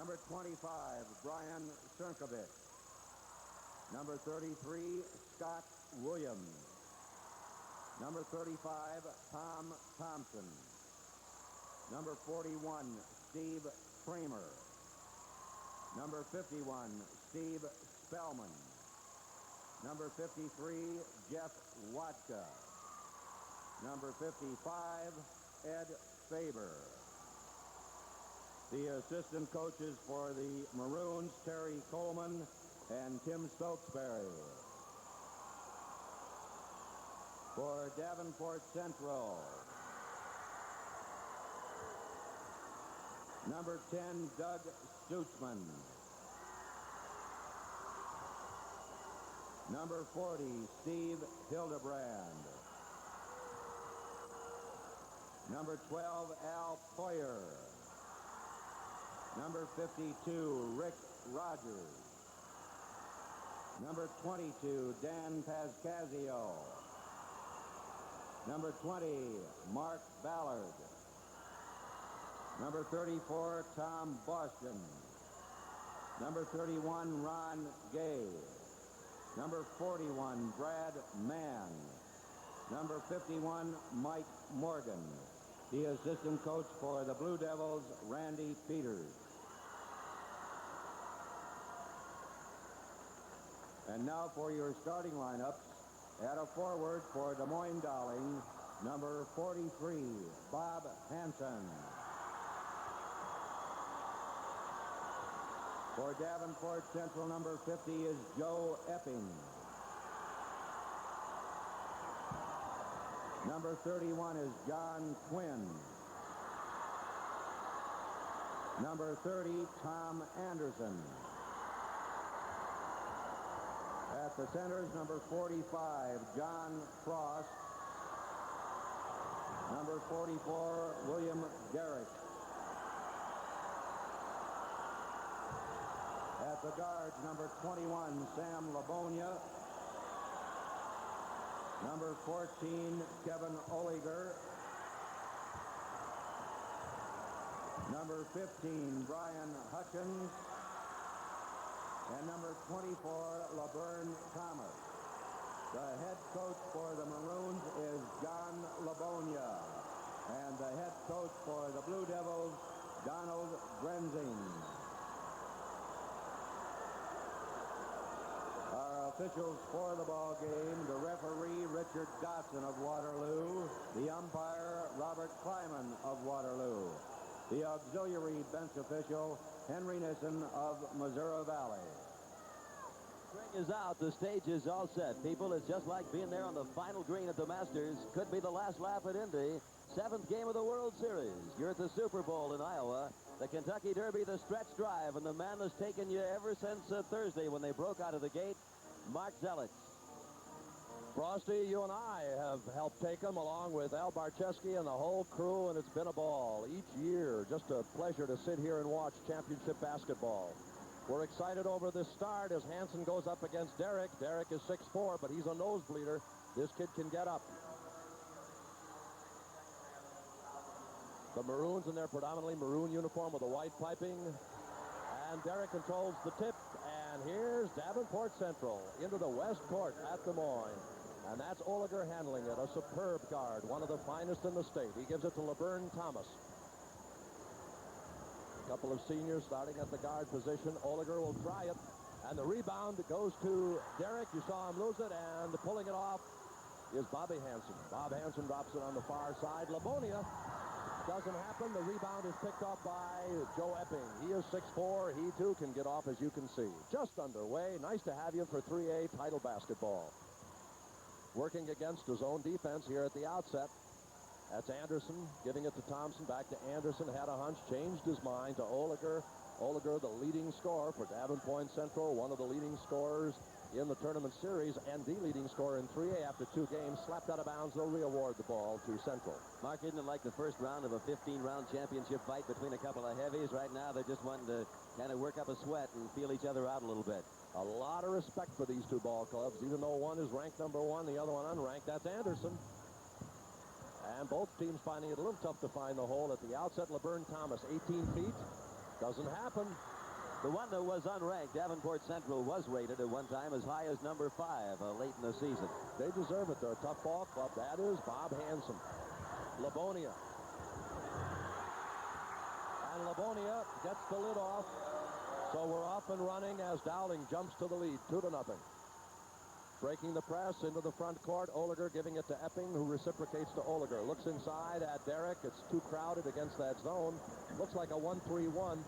Number 25, Brian Cernkovich. Number 33, Scott Williams. Number 35, Tom Thompson. Number 41, Steve Kramer. Number 51, Steve Spellman. Number 53, Jeff Watka. Number 55, Ed Faber. The assistant coaches for the Maroons, Terry Coleman and Tim Stokesbury. For Davenport Central, number 10, Doug Stutzman. Number 40, Steve Hildebrand. Number 12, Al Poyer. Number 52, Rick Rogers. Number 22, Dan Pascasio. Number 20, Mark Ballard. Number 34, Tom Boston. Number 31, Ron Gay. Number 41, Brad Mann. Number 51, Mike Morgan. The assistant coach for the Blue Devils, Randy Peters. And now for your starting lineups. At a forward for Des Moines Dowling, number 43, Bob Hansen. For Davenport Central, number 50 is Joe Epping. Number 31 is John Quinn. Number 30, Tom Anderson. At the centers, number 45, John Frost. Number 44, William Garrett. At the guards, number 21, Sam Labonia. Number 14, Kevin Oliger. Number 15, Brian Hutchins. And number 24, LaVern Thomas. The head coach for the Maroons is John Labonia. And the head coach for the Blue Devils, Donald Grenzing. Our officials for the ball game, the referee, Richard Dotson of Waterloo. The umpire, Robert Kleiman of Waterloo. The auxiliary bench official, Henry Nissen of Missouri Valley. String is out. The stage is all set. People, it's just like being there on the final green at the Masters. Could be the last laugh at Indy. 7th game of the World Series. You're at the Super Bowl in Iowa. The Kentucky Derby, the stretch drive, and the man that's taken you ever since Thursday when they broke out of the gate, Mark Zelich. Frosty, you and I have helped take them along with Al Barczewski and the whole crew, and it's been a ball each year. Just a pleasure to sit here and watch championship basketball. We're excited over this start as Hansen goes up against Derek. Derek is 6'4", but he's a nosebleeder. This kid can get up. The Maroons in their predominantly maroon uniform with a white piping. And Derek controls the tip. And here's Davenport Central into the West Court at Des Moines. And that's Oliger handling it, a superb guard, one of the finest in the state. He gives it to LaVern Thomas. A couple of seniors starting at the guard position. Oliger will try it. And the rebound goes to Derek. You saw him lose it. And pulling it off is Bobby Hansen. Bob Hansen drops it on the far side. Labonia doesn't happen. The rebound is picked up by Joe Epping. He is 6'4". He, too, can get off, as you can see. Just underway. Nice to have you for 3A title basketball. Working against his own defense here at the outset. That's Anderson giving it to Thompson. Back to Anderson. Had a hunch. Changed his mind to Oliger. Oliger, the leading scorer for Davenport Central. One of the leading scorers in the tournament series and the leading scorer in 3A after 2 games. Slapped out of bounds. They'll re-award the ball to Central. Mark, isn't it like the first round of a 15-round championship fight between a couple of heavies? Right now, they're just wanting to kind of work up a sweat and feel each other out a little bit. A lot of respect for these two ball clubs, even though one is ranked number 1, the other one unranked. That's Anderson. And both teams finding it a little tough to find the hole at the outset. LaVern Thomas, 18 feet. Doesn't happen. The one that was unranked, Davenport Central, was rated at one time as high as number 5 late in the season. They deserve it. They're a tough ball club. That is Bob Hansen. Livonia. And Livonia gets the lid off. So we're off and running as Dowling jumps to the lead, 2-0. Breaking the press into the front court. Oliger giving it to Epping, who reciprocates to Oliger. Looks inside at Derrick. It's too crowded against that zone. Looks like a 1-3-1.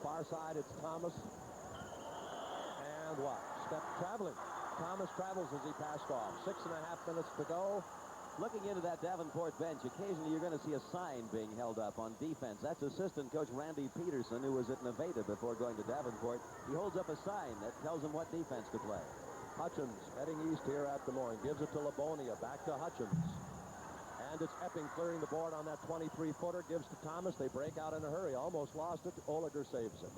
Far side, it's Thomas. And what? Step traveling. Thomas travels as he passed off. 6.5 minutes to go. Looking into that Davenport bench, occasionally you're going to see a sign being held up on defense. That's assistant coach Randy Peterson, who was at Nevada before going to Davenport. He holds up a sign that tells him what defense to play. Hutchins heading east here at Des Moines. Gives it to Livonia. Back to Hutchins. And it's Epping clearing the board on that 23-footer. Gives to Thomas. They break out in a hurry. Almost lost it. Oliger saves it.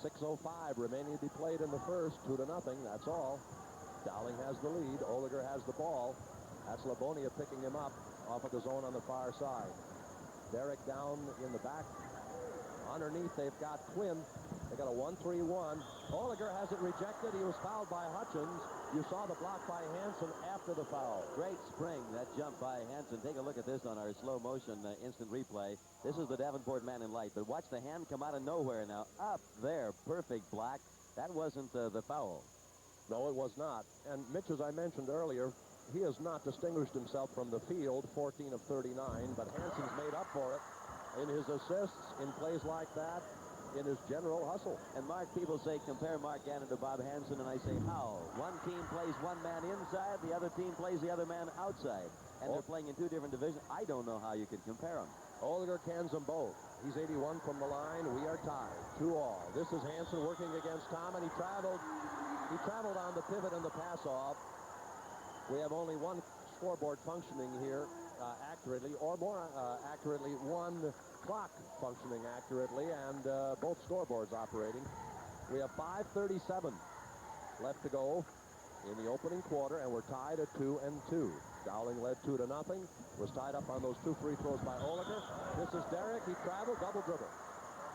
6:05 remaining to be played in the first. 2-0. That's all. Dowling has the lead. Oliger has the ball. That's Livonia picking him up off of the zone on the far side. Derrick down in the back. Underneath, they've got Quinn. They got a 1-3-1. Oliger has it rejected. He was fouled by Hutchins. You saw the block by Hansen after the foul. Great spring, that jump by Hansen. Take a look at this on our slow motion instant replay. This is the Davenport man in light, but watch the hand come out of nowhere now. Up there, perfect block. That wasn't the foul. No, it was not. And Mitch, as I mentioned earlier, he has not distinguished himself from the field, 14 of 39, but Hansen's made up for it in his assists, in plays like that, in his general hustle. And Mark, people say compare Mark Gannon to Bob Hansen, and I say how? One team plays one man inside, the other team plays the other man outside, and they're playing in two different divisions. I don't know how you can compare them. Oliger cans them both. He's 81 from the line. We are tied, 2-all. This is Hansen working against Tom, and he traveled on the pivot and the pass off. We have only one scoreboard functioning here accurately, or more accurately, one clock functioning accurately, and both scoreboards operating. We have 5:37 left to go in the opening quarter, and we're tied at 2-2. Dowling led 2-0. Was tied up on those two free throws by Oliger. This is Derrick. He traveled, double dribble.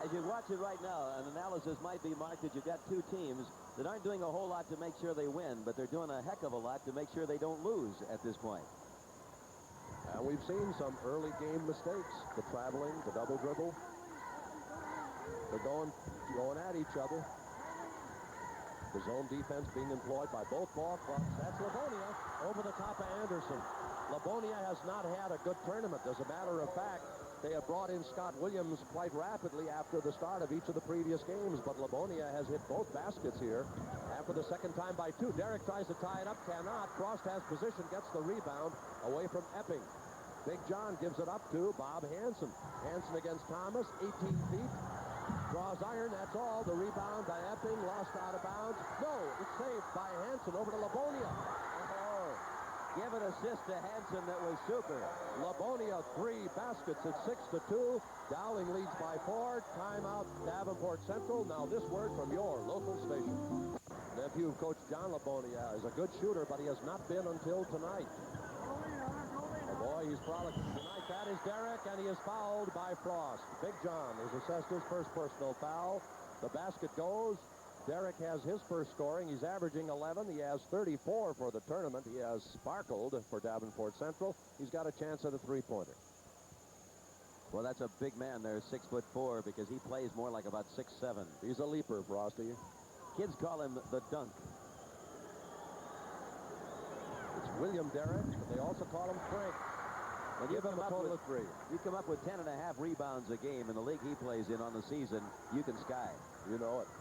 As you watch it right now, an analysis might be, Mark, that you've got two teams that aren't doing a whole lot to make sure they win, but they're doing a heck of a lot to make sure they don't lose at this point. And we've seen some early game mistakes. The traveling, the double dribble. They're going at each other. The zone defense being employed by both ball clubs. That's Livonia over the top of Anderson. Livonia has not had a good tournament. As a matter of fact, they have brought in Scott Williams quite rapidly after the start of each of the previous games, but Livonia has hit both baskets here after the second time by 2. Derrick tries to tie it up, cannot. Frost has position, gets the rebound away from Epping. Big John gives it up to Bob Hansen. Hansen against Thomas, 18 feet. Draws iron, that's all. The rebound by Epping, lost out of bounds. No, it's saved by Hansen over to Livonia. Give an assist to Hansen that was super. Livonia 3 baskets at 6-2. Dowling leads by 4. Timeout Davenport Central. Now this word from your local station. Nephew of Coach John Livonia is a good shooter, but he has not been until tonight. Oh boy, he's frolicking tonight. That is Derrick, and he is fouled by Frost. Big John has assessed his first personal foul. The basket goes. Derrick has his first scoring. He's averaging 11. He has 34 for the tournament. He has sparkled for Davenport Central. He's got a chance at a three-pointer. Well, that's a big man there, 6'4", because he plays more like about 6'7". He's a leaper, Frosty. Kids call him the dunk. It's William Derrick, but they also call him Frank. When Give him a total of 3. You come up with 10.5 rebounds a game in the league he plays in on the season, you can sky. You know it.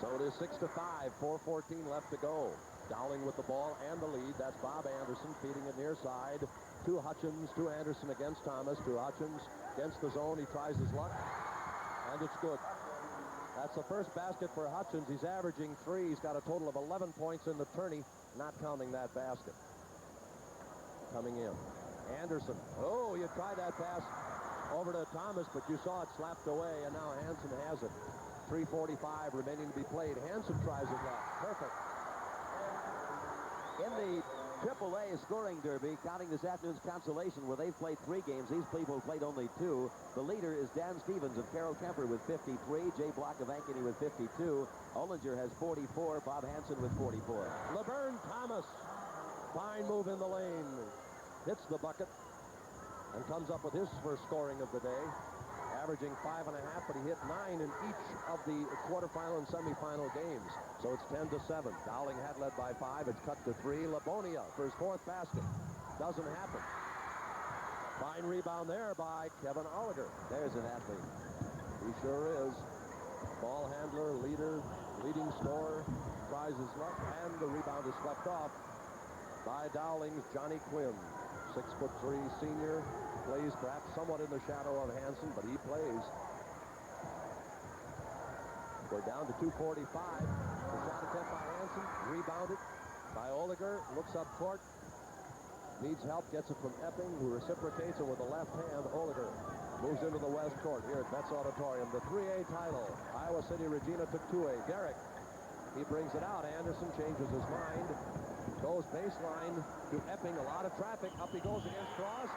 So it is 6-5, 4:14 left to go. Dowling with the ball and the lead. That's Bob Anderson feeding it near side to Hutchins, to Anderson against Thomas, to Hutchins against the zone. He tries his luck, and it's good. That's the first basket for Hutchins. He's averaging 3. He's got a total of 11 points in the tourney, not counting that basket. Coming in. Anderson. Oh, you tried that pass over to Thomas, but you saw it slapped away, and now Hansen has it. 3:45 remaining to be played. Hansen tries it left. Perfect. In the AAA scoring derby, counting this afternoon's consolation where they've played 3 games. These people played only 2. The leader is Dan Stevens of Carroll Kemper with 53. Jay Block of Ankeny with 52. Ollinger has 44. Bob Hansen with 44. Laverne Thomas. Fine move in the lane. Hits the bucket and comes up with his first scoring of the day. Averaging 5.5, but he hit 9 in each of the quarterfinal and semifinal games. So it's 10-7. Dowling had led by 5. It's cut to 3. Labonia for his 4th basket. Doesn't happen. Fine rebound there by Kevin Olliger. There's an athlete. He sure is. Ball handler, leader, leading scorer. Tries his luck, and the rebound is swept off by Dowling's Johnny Quinn. 6'3" senior. Plays perhaps somewhat in the shadow of Hansen, but he plays. We're down to 2:45. The shot attempt by Hansen, rebounded by Olliger. Looks up court, needs help, gets it from Epping, who reciprocates it with the left hand. Olliger moves into the west court here at Betts Auditorium. The 3A title. Iowa City Regina took 2A. Derek, he brings it out. Anderson changes his mind. Goes baseline to Epping. A lot of traffic. Up he goes against Frost.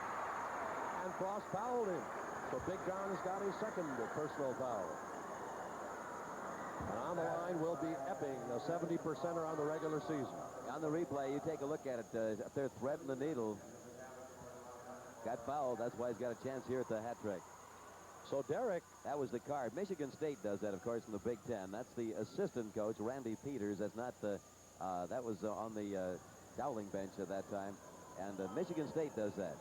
And Frost fouled him. So Big John has got his second personal foul. And on the line will be Epping, a 70%er on the regular season. On the replay, you take a look at it. Up there threading the needle. Got fouled. That's why he's got a chance here at the hat trick. So Derek. That was the card. Michigan State does that, of course, in the Big Ten. That's the assistant coach, Randy Peters. That's not the... that was on the Dowling bench at that time. And Michigan State does that.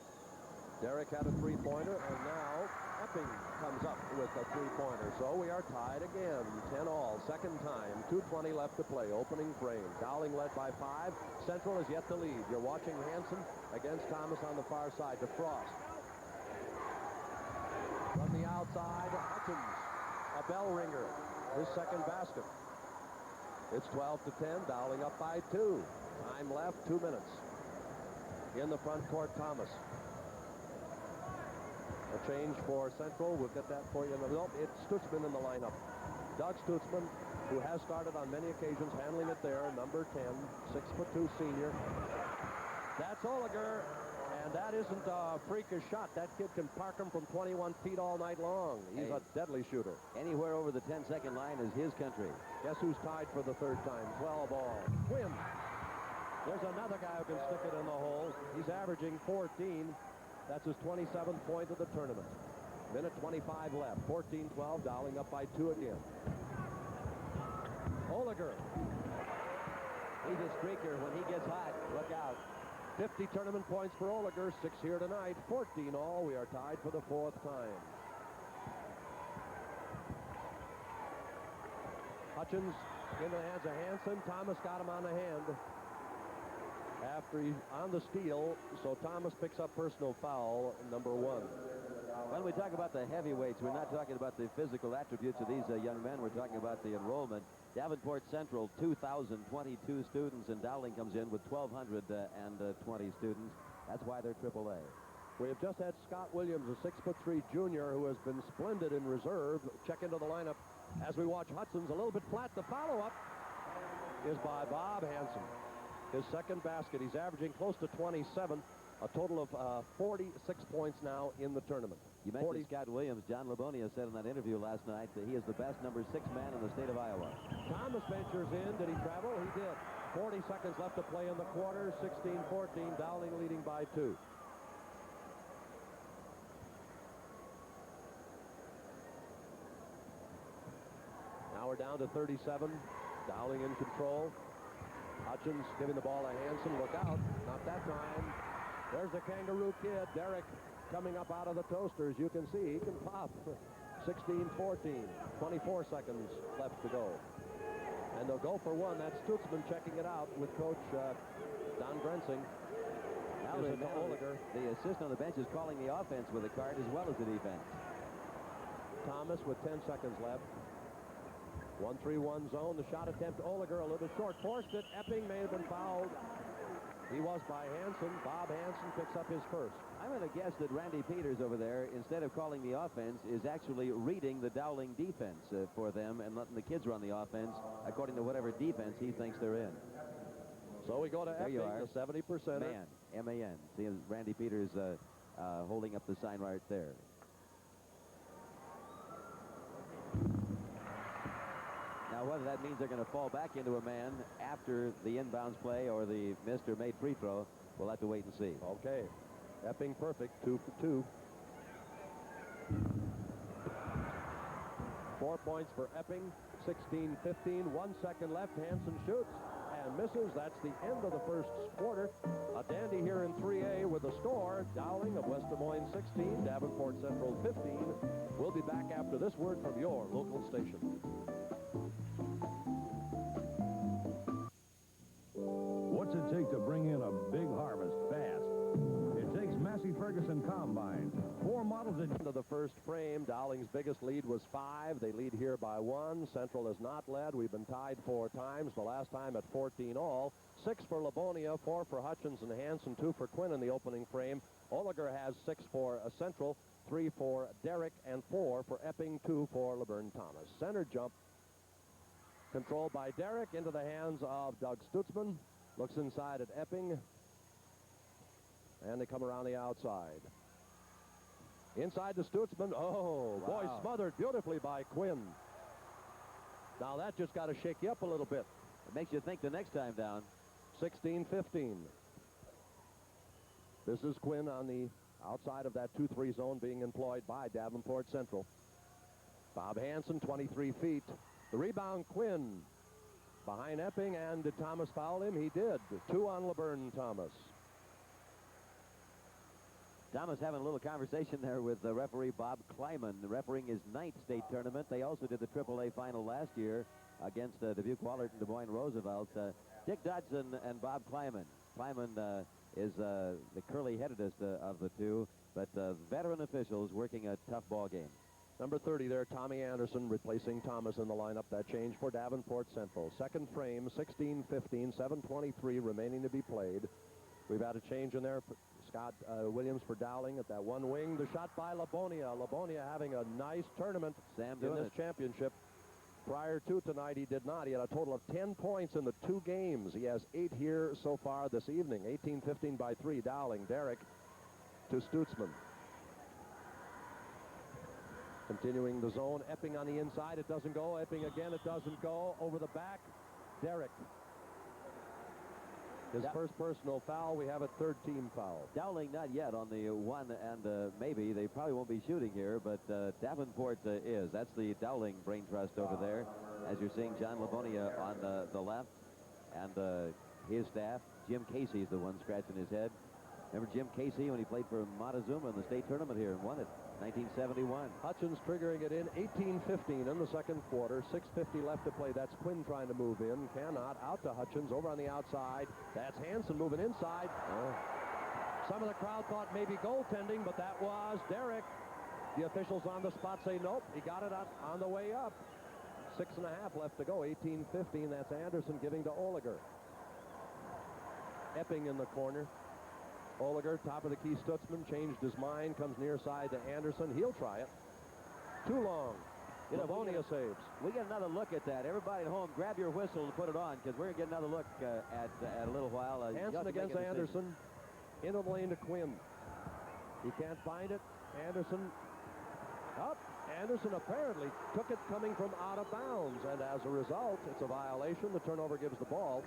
Derek had a three-pointer, and now Epping comes up with a three-pointer. So we are tied again, 10-all, second time, 2:20 left to play, opening frame. Dowling led by 5. Central is yet to lead. You're watching Hansen against Thomas on the far side to Frost. From the outside, Hutchins, a bell ringer, his second basket. It's 12-10, Dowling up by 2. Time left, 2 minutes. In the front court, Thomas. A change for Central. We'll get that for you. Nope, it's Stutzman in the lineup. Doug Stutzman, who has started on many occasions, handling it there. Number 10, 6'2" senior. That's Olliger, and that isn't a freakish shot. That kid can park him from 21 feet all night long. He's a deadly shooter. Anywhere over the 10-second line is his country. Guess who's tied for the 3rd time? 12 all. Quinn. There's another guy who can stick it in the hole. He's averaging 14. That's his 27th point of the tournament. Minute 25 left. 14-12. Dowling up by 2 again. Olliger. He's a streaker. When he gets hot, look out. 50 tournament points for Olliger. 6 here tonight. 14 all. We are tied for the 4th time. Hutchins in the hands of Hansen. Thomas got him on the hand after he's on the steal, so Thomas picks up personal foul number 1. When we talk about the heavyweights, we're not talking about the physical attributes of these young men. We're talking about the enrollment. Davenport Central, 2,022 students, and Dowling comes in with 1,220 students. That's why they're AAA. We have just had Scott Williams, a 6'3" junior who has been splendid in reserve, check into the lineup as we watch Hudson's a little bit flat. The follow-up is by Bob Hansen. His second basket. He's averaging close to 27. A total of 46 points now in the tournament. You mentioned Scott Williams. John Labonia said in that interview last night that he is the best number 6 man in the state of Iowa. Thomas ventures in. Did he travel? He did. 40 seconds left to play in the quarter. 16-14. Dowling leading by 2. Now we're down to 37. Dowling in control. Hutchins giving the ball to Hansen. Look out. Not that time. There's the Kangaroo Kid. Derek coming up out of the toasters. You can see he can pop. 16-14. 24 seconds left to go. And they'll go for one. That's Stutzman checking it out with Coach Don Grensing. Now the assistant on the bench is calling the offense with a card as well as the defense. Thomas with 10 seconds left. 1-3-1 zone. The shot attempt, Olliger a little bit short. Forced it. Epping may have been fouled. He was by Hansen. Bob Hansen picks up his first. I'm going to guess that Randy Peters over there, instead of calling the offense, is actually reading the Dowling defense for them and letting the kids run the offense according to whatever defense he thinks they're in. So we go to There Epping, you are. the 70%. Man, M-A-N. See Randy Peters holding up the sign right there. Now, whether that means they're going to fall back into a man after the inbounds play or the missed or made free throw, we'll have to wait and see. Okay. Epping perfect, 2 for 2. 4 points for Epping, 16-15, 1 second left. Hansen shoots and misses. That's the end of the first quarter. A dandy here in 3A with a score. Dowling of West Des Moines 16, Davenport Central 15. We'll be back after this word from your local station. What's it take to bring in a big harvest fast? It takes Massey Ferguson combines. 4 models that... Into the first frame, Dowling's biggest lead was 5. They lead here by 1. Central has not led. We've been tied 4 times, the last time at 14 all. 6 for Livonia, 4 for Hutchins and Hansen, 2 for Quinn in the opening frame. Oliger has 6 for Central, 3 for Derrick, and 4 for Epping, 2 for LeBern Thomas. Center jump controlled by Derrick into the hands of Doug Stutzman. Looks inside at Epping. And they come around the outside. Inside to Stutzman. Oh, boy, smothered beautifully by Quinn. Now that just got to shake you up a little bit. It makes you think the next time down. 16-15. This is Quinn on the outside of that 2-3 zone being employed by Davenport Central. Bob Hansen, 23 feet. The rebound, Quinn. Behind Epping, and did Thomas foul him? He did. 2 on LeBern Thomas. Thomas having a little conversation there with the referee Bob Kleiman, refereeing his 9th state tournament. They also did the AAA final last year against Dubuque Wahlert and Des Moines Roosevelt. Dick Dodson and Bob Kleiman. Kleiman is the curly-headedest of the two, but veteran officials working a tough ball game. Number 30 there, Tommy Anderson replacing Thomas in the lineup. That change for Davenport Central. Second frame, 16-15, 7:23 remaining to be played. We've had a change in there. Scott Williams for Dowling at that one wing. The shot by Livonia. Livonia having a nice tournament in this championship. Prior to tonight, he did not. He had a total of 10 points in the 2 games. He has 8 here so far this evening. 18-15 by 3. Dowling. Derrick to Stutzman. Continuing the zone. Epping on the inside. It doesn't go. Epping again. It doesn't go. Over the back. Derrick. His first personal foul. We have a 3rd team foul. Dowling not yet on the 1, and maybe they probably won't be shooting here, but Davenport is. That's the Dowling brain trust over there. As you're seeing John Livonia on the left, and his staff. Jim Casey is the one scratching his head. Remember Jim Casey when he played for Montezuma in the state tournament here and won it, 1971. Hutchins triggering it in, 18-15 in the second quarter. 6:50 left to play. That's Quinn trying to move in. Cannot. Out to Hutchins over on the outside. That's Hansen moving inside. Some of the crowd thought maybe goaltending, but that was Derrick. The officials on the spot say nope. He got it on the way up. 6.5 left to go. 18-15. That's Anderson giving to Oliger. Epping in the corner. Oliger, top of the key. Stutzman changed his mind, comes near side to Anderson. He'll try it. Too long. Livonia saves. We get another look at that. Everybody at home, grab your whistle and put it on, because we're going to get another look at a little while. Hansen against Anderson. Into the lane to Quinn. He can't find it. Anderson up. Anderson apparently took it coming from out of bounds, and as a result, it's a violation. The turnover gives the ball.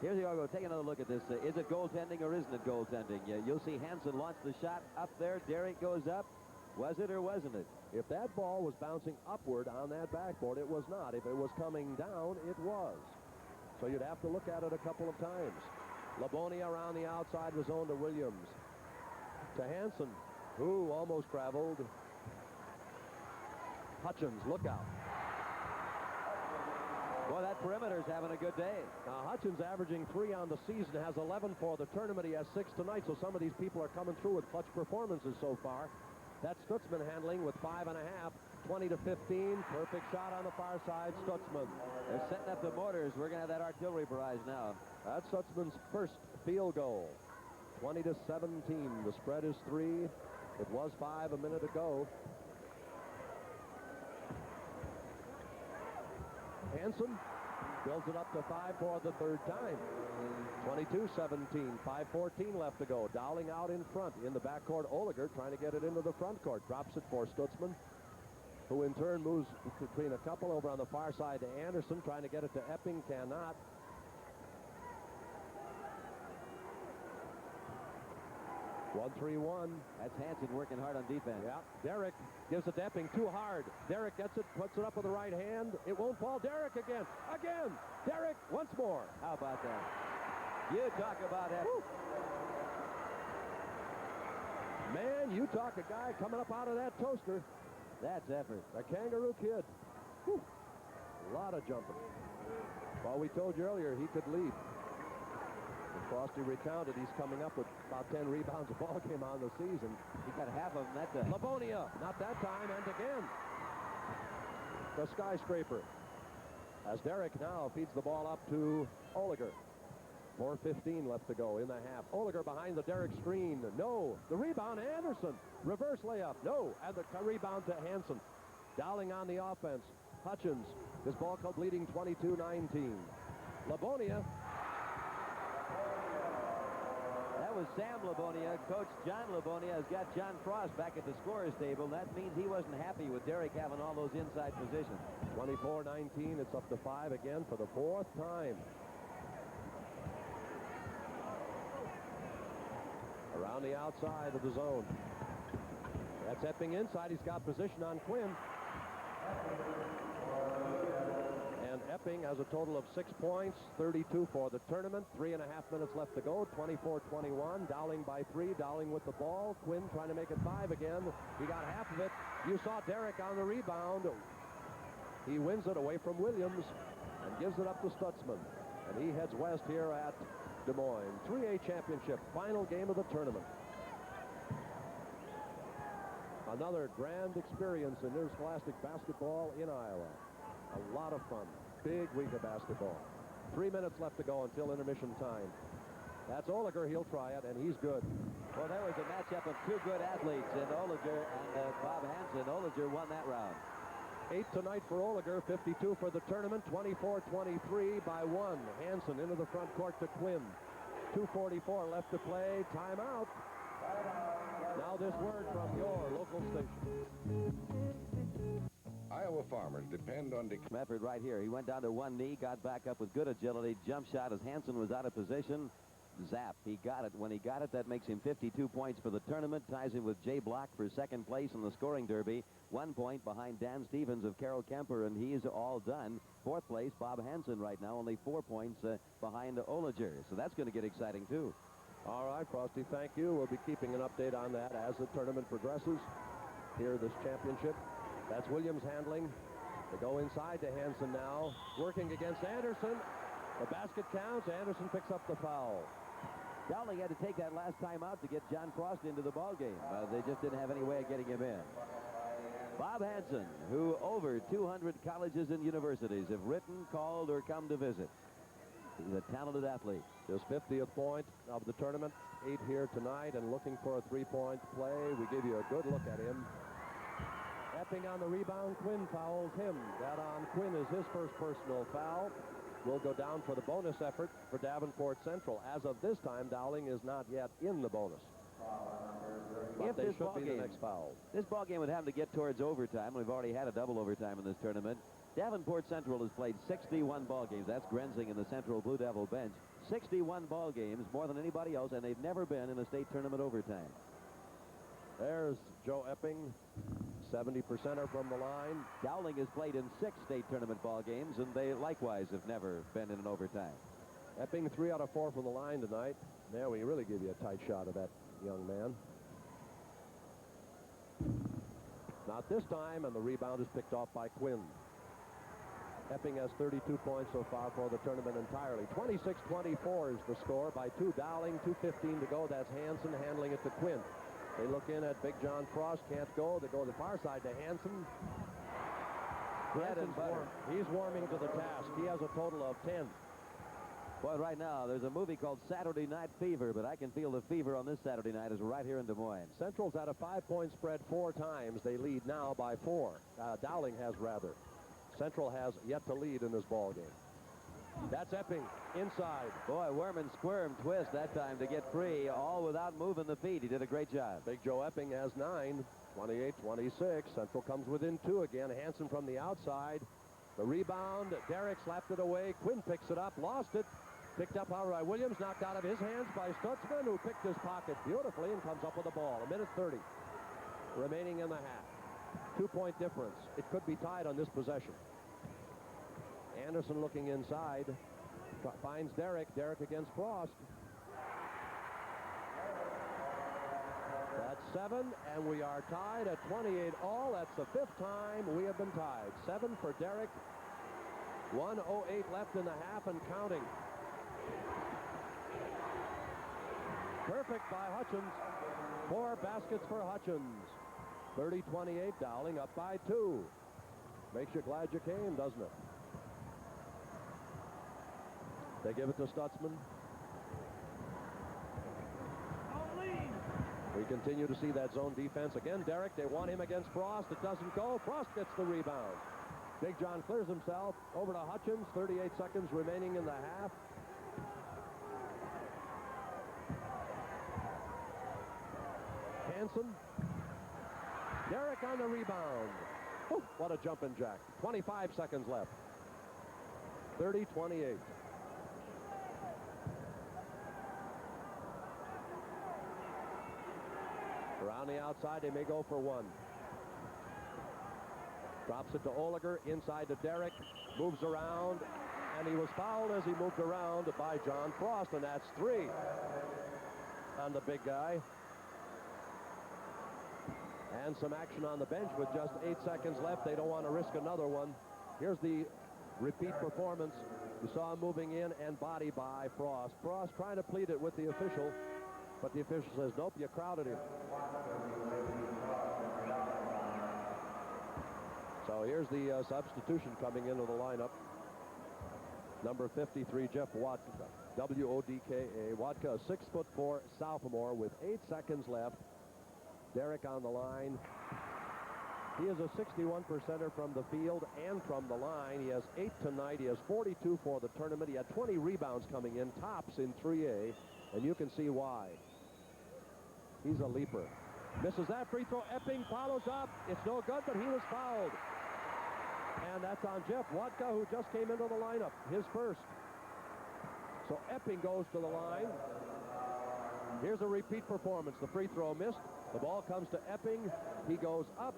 Here's the Argo. Take another look at this. Is it goaltending or isn't it goaltending? You'll see Hansen launch the shot up there. Derrick goes up. Was it or wasn't it? If that ball was bouncing upward on that backboard, it was not. If it was coming down, it was. So you'd have to look at it a couple of times. Livonia around the outside was on to Williams. To Hansen, who almost traveled. Hutchins, look out. Boy, that perimeter's having a good day. Now, Hutchins averaging 3 on the season, has 11 for the tournament. He has 6 tonight, so some of these people are coming through with clutch performances so far. That's Stutzman handling with 5.5, 20-15. Perfect shot on the far side, Stutzman. They're setting up the mortars. We're going to have that artillery barrage now. That's Stutzman's first field goal. 20-17. The spread is 3. It was 5 a minute ago. Hansen builds it up to 5 for the 3rd time. 22-17, 5:14 left to go. Dowling out in front in the backcourt. Oliger trying to get it into the front court. Drops it for Stutzman, who in turn moves between a couple over on the far side to Anderson, trying to get it to Epping, cannot. 1-3-1. That's Hansen working hard on defense. Yeah, Derek gives it to Epping, too hard. Derek gets it, puts it up with the right hand. It won't fall. Derek again. Derek once more. How about that? You talk about Epping. Man, you talk a guy coming up out of that toaster. That's effort. The Kangaroo Kid. Whew. A lot of jumping. Well, we told you earlier he could lead. And Frosty recounted he's coming up with about 10 rebounds a ball game on the season. He got half of them that time. Livonia, not that time, and again. The skyscraper. As Derek now feeds the ball up to Oliger. 4:15 left to go in the half. Oliger behind the Derek screen. No. The rebound, Anderson. Reverse layup. No. And the rebound to Hansen. Dowling on the offense. Hutchins. His ball club leading 22-19. Livonia. That was Sam Livonia. Coach John Livonia has got John Frost back at the scorer's table. That means he wasn't happy with Derek having all those inside positions. 24-19. It's up to 5 again for the 4th time. Around the outside of the zone. That's Epping inside. He's got position on Quinn. And Epping has a total of 6 points, 32 for the tournament. 3.5 minutes left to go, 24-21. Dowling by 3. Dowling with the ball. Quinn trying to make it 5 again. He got half of it. You saw Derek on the rebound. He wins it away from Williams and gives it up to Stutzman. And he heads west here at Des Moines. 3A championship, final game of the tournament. Another grand experience in interscholastic basketball in Iowa. A lot of fun. Big week of basketball. 3 minutes left to go until intermission time. That's Oliger. He'll try it, and he's good. Well, there was a matchup of two good athletes in Oliger and Bob Hansen. Oliger won that round. 8 tonight for Oliger, 52 for the tournament, 24-23 by 1. Hansen into the front court to Quinn. 2:44 left to play. Timeout. Now this word from your local station. Iowa farmers depend on Effort right here. He went down to one knee, got back up with good agility, jump shot as Hansen was out of position. Zap. He got it. When he got it, that makes him 52 points for the tournament. Ties him with Jay Block for second place in the scoring derby. 1 point behind Dan Stevens of Carroll Kemper, and he's all done. 4th place, Bob Hansen right now, only 4 points behind Oliger. So that's going to get exciting, too. All right, Frosty, thank you. We'll be keeping an update on that as the tournament progresses. Here, this championship. That's Williams handling. They go inside to Hansen now. Working against Anderson. The basket counts. Anderson picks up the foul. Dowling had to take that last time out to get John Frost into the ballgame. They just didn't have any way of getting him in. Bob Hansen, who over 200 colleges and universities have written, called, or come to visit. He's a talented athlete. His 50th point of the tournament. 8 here tonight and looking for a 3-point play. We give you a good look at him. Epping on the rebound. Quinn fouls him. That on Quinn is his first personal foul. Will go down for the bonus effort for Davenport Central. As of this time, Dowling is not yet in the bonus. But they should be the next foul. This ball game would have to get towards overtime. We've already had a double overtime in this tournament. Davenport Central has played 61 ball games. That's Grenzing and the Central Blue Devil bench. 61 ball games, more than anybody else, and they've never been in a state tournament overtime. There's Joe Epping, 70%er from the line. Dowling has played in 6 state tournament ball games, and they likewise have never been in an overtime. Epping 3 out of 4 from the line tonight. There we really give you a tight shot of that young man. Not this time, and the rebound is picked off by Quinn. Epping has 32 points so far for the tournament entirely. 26-24 is the score by 2. Dowling, 2:15 to go. That's Hansen handling it to Quinn. They look in at Big John Frost. Can't go. They go to the far side to Hansen. Bread and butter. He's warming to the task. He has a total of 10. Boy, right now, there's a movie called Saturday Night Fever, but I can feel the fever on this Saturday night is right here in Des Moines. Central's at a 5-point spread 4 times. They lead now by 4. Dowling has rather. Central has yet to lead in this ball game. That's Epping inside. Boy, Werman squirmed twist that time to get free, all without moving the feet. He did a great job. Big Joe Epping has 9, 28-26. Central comes within 2 again. Hansen from the outside. The rebound, Derrick slapped it away. Quinn picks it up, lost it. Picked up however by Williams, knocked out of his hands by Stutzman, who picked his pocket beautifully and comes up with the ball. 1:30 remaining in the half. 2-point difference. It could be tied on this possession. Anderson looking inside. Finds Derrick. Derrick against Frost. That's 7, and we are tied at 28 all. That's the 5th time we have been tied. 7 for Derrick. 1:08 left in the half and counting. Perfect by Hutchins. 4 baskets for Hutchins. 30-28, Dowling up by 2. Makes you glad you came, doesn't it? They give it to Stutzman. We continue to see that zone defense. Again, Derrick, they want him against Frost. It doesn't go. Frost gets the rebound. Big John clears himself. Over to Hutchins. 38 seconds remaining in the half. Hansen. Derrick on the rebound. Oh, what a jumping jack. 25 seconds left. 30-28. Around the outside, they may go for 1. Drops it to Oliger, inside to Derrick, moves around, and he was fouled as he moved around by John Frost, and that's 3 on the big guy. And some action on the bench with just 8 seconds left. They don't want to risk another one. Here's the repeat performance. You saw him moving in and body by Frost. Frost trying to plead it with the official, but the official says, nope, you crowded him. So here's the substitution coming into the lineup. Number 53, Jeff Wodka, W-O-D-K-A. Wodka, a 6'4" sophomore with 8 seconds left. Derrick on the line. He is a 61%er from the field and from the line. He has 8 tonight. He has 42 for the tournament. He had 20 rebounds coming in, tops in 3A, and you can see why. He's a leaper. Misses that free throw. Epping follows up. It's no good, but he was fouled. And that's on Jeff Wodka, who just came into the lineup, his first. So Epping goes to the line. Here's a repeat performance. The free throw missed. The ball comes to Epping. He goes up.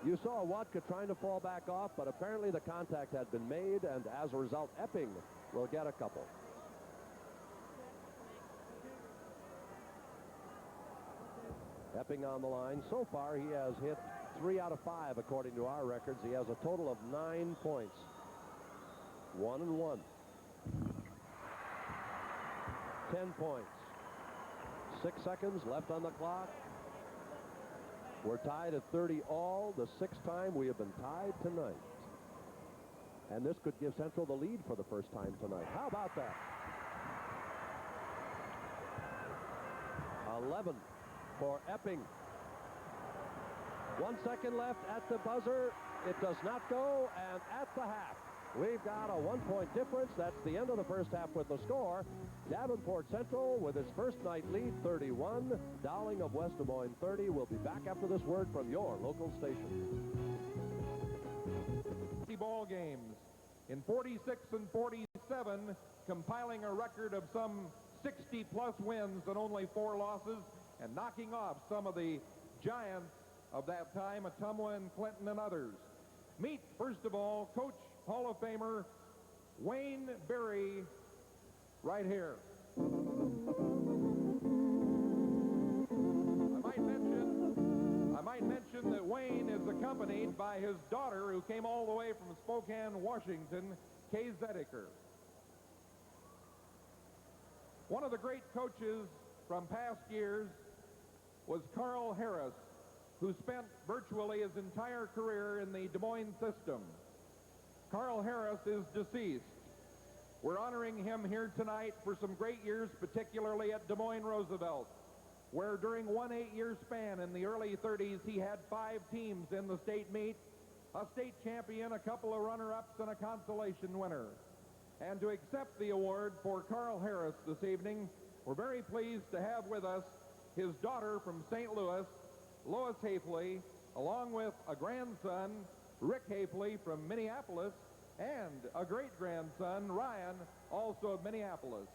You saw Wodka trying to fall back off, but apparently the contact had been made, and as a result, Epping will get a couple. Epping on the line. So far, he has hit 3 out of 5, according to our records. He has a total of 9 points. 1 and 1. 10 points. 6 seconds left on the clock. We're tied at 30 all, the 6th time we have been tied tonight. And this could give Central the lead for the first time tonight. How about that? 11 for Epping. 1 second left at the buzzer. It does not go, and at the half, we've got a 1-point difference. That's the end of the first half with the score. Davenport Central with its first night lead, 31. Dowling of West Des Moines, 30. We'll be back after this word from your local station. Ball games in 46 and 47, compiling a record of some 60-plus wins and only 4 losses, and knocking off some of the giants of that time, Ottumwa and Clinton and others. Meet, first of all, Coach Hall of Famer Wayne Berry right here. I might mention that Wayne is accompanied by his daughter, who came all the way from Spokane, Washington, Kay Zediker. One of the great coaches from past years was Carl Harris, who spent virtually his entire career in the Des Moines system. Carl Harris is deceased. We're honoring him here tonight for some great years, particularly at Des Moines Roosevelt, where during one 8-year span in the early 30s, he had 5 teams in the state meet, a state champion, a couple of runner-ups, and a consolation winner. And to accept the award for Carl Harris this evening, we're very pleased to have with us his daughter from St. Louis, Lois Hafley, along with a grandson, Rick Hafley from Minneapolis, and a great-grandson, Ryan, also of Minneapolis.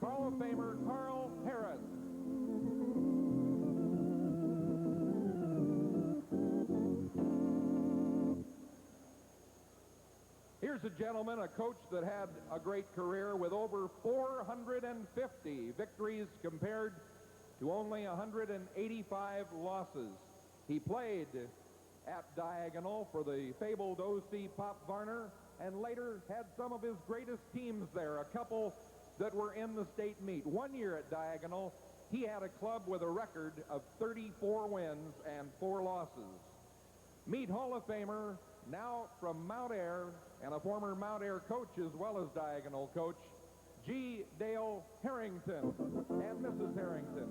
Hall of Famer Carl Harris. Here's a gentleman, a coach that had a great career with over 450 victories compared to only 185 losses. He played at Diagonal for the fabled O.C. Pop Varner and later had some of his greatest teams there, a couple that were in the state meet. 1 year at Diagonal, he had a club with a record of 34 wins and 4 losses. Meet Hall of Famer, now from Mount Ayr, and a former Mount Ayr coach as well as Diagonal coach, G. Dale Harrington and Mrs. Harrington.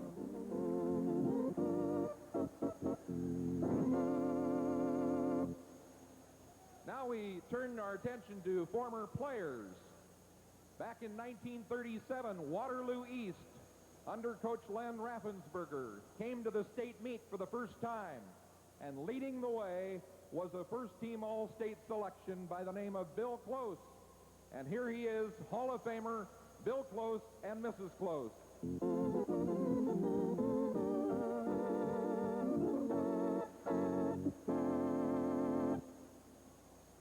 Now we turn our attention to former players. Back in 1937, Waterloo East, under Coach Len Raffensperger, came to the state meet for the first time, and leading the way was a first-team All-State selection by the name of Bill Close. And here he is, Hall of Famer Bill Close and Mrs. Close.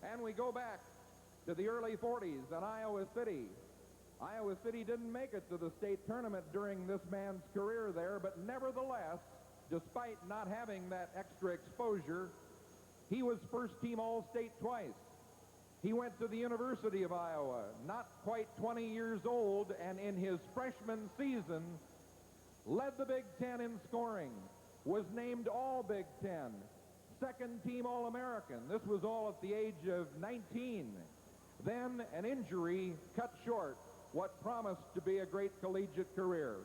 And we go back to the early 40s in Iowa City. Iowa City didn't make it to the state tournament during this man's career there, but nevertheless, despite not having that extra exposure, he was first-team All-State twice. He went to the University of Iowa, not quite 20 years old, and in his freshman season, led the Big Ten in scoring, was named All Big Ten, second-team All-American. This was all at the age of 19. Then an injury cut short what promised to be a great collegiate career.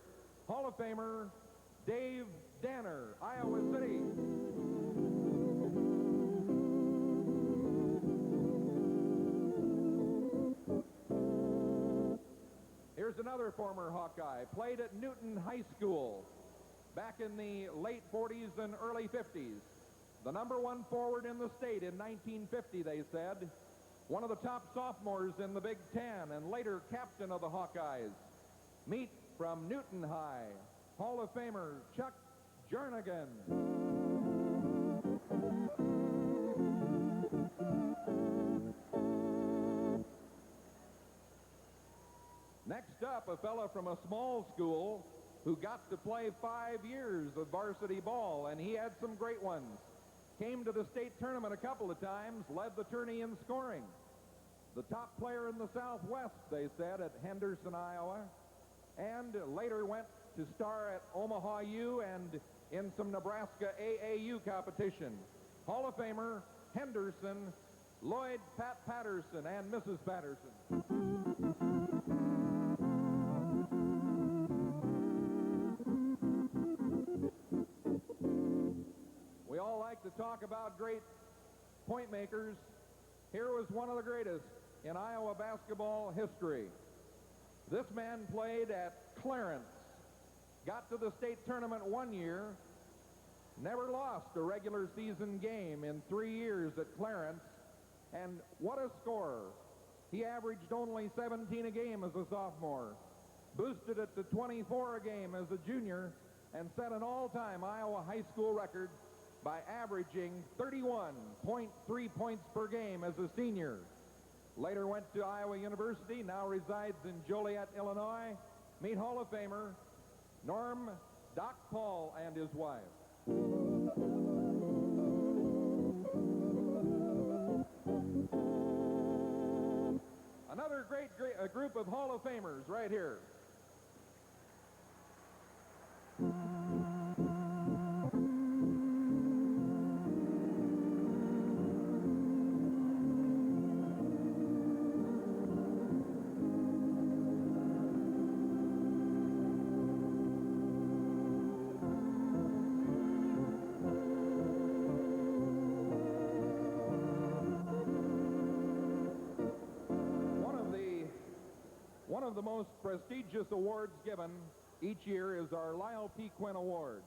Hall of Famer Dave Danner, Iowa City. Here's another former Hawkeye, played at Newton High School back in the late 40s and early 50s. The #1 forward in the state in 1950, they said. One of the top sophomores in the Big Ten and later captain of the Hawkeyes. Meet from Newton High, Hall of Famer Chuck Jernigan. Next up, a fella from a small school who got to play 5 years of varsity ball, and he had some great ones. Came to the state tournament a couple of times, led the tourney in scoring. The top player in the Southwest, they said, at Henderson, Iowa, and later went to star at Omaha U and in some Nebraska AAU competition. Hall of Famer Henderson, Lloyd Pat Patterson, and Mrs. Patterson. We all like to talk about great point makers. Here was one of the greatest in Iowa basketball history. This man played at Clarence, got to the state tournament 1 year, never lost a regular season game in 3 years at Clarence, and what a scorer. He averaged only 17 a game as a sophomore, boosted it to 24 a game as a junior, and set an all-time Iowa high school record by averaging 31.3 points per game as a senior. Later went to Iowa University, now resides in Joliet, Illinois. Meet Hall of Famer Norm Doc Paul and his wife. Another great group of Hall of Famers right here. of the most prestigious awards given each year is our Lyle T. Quinn Award.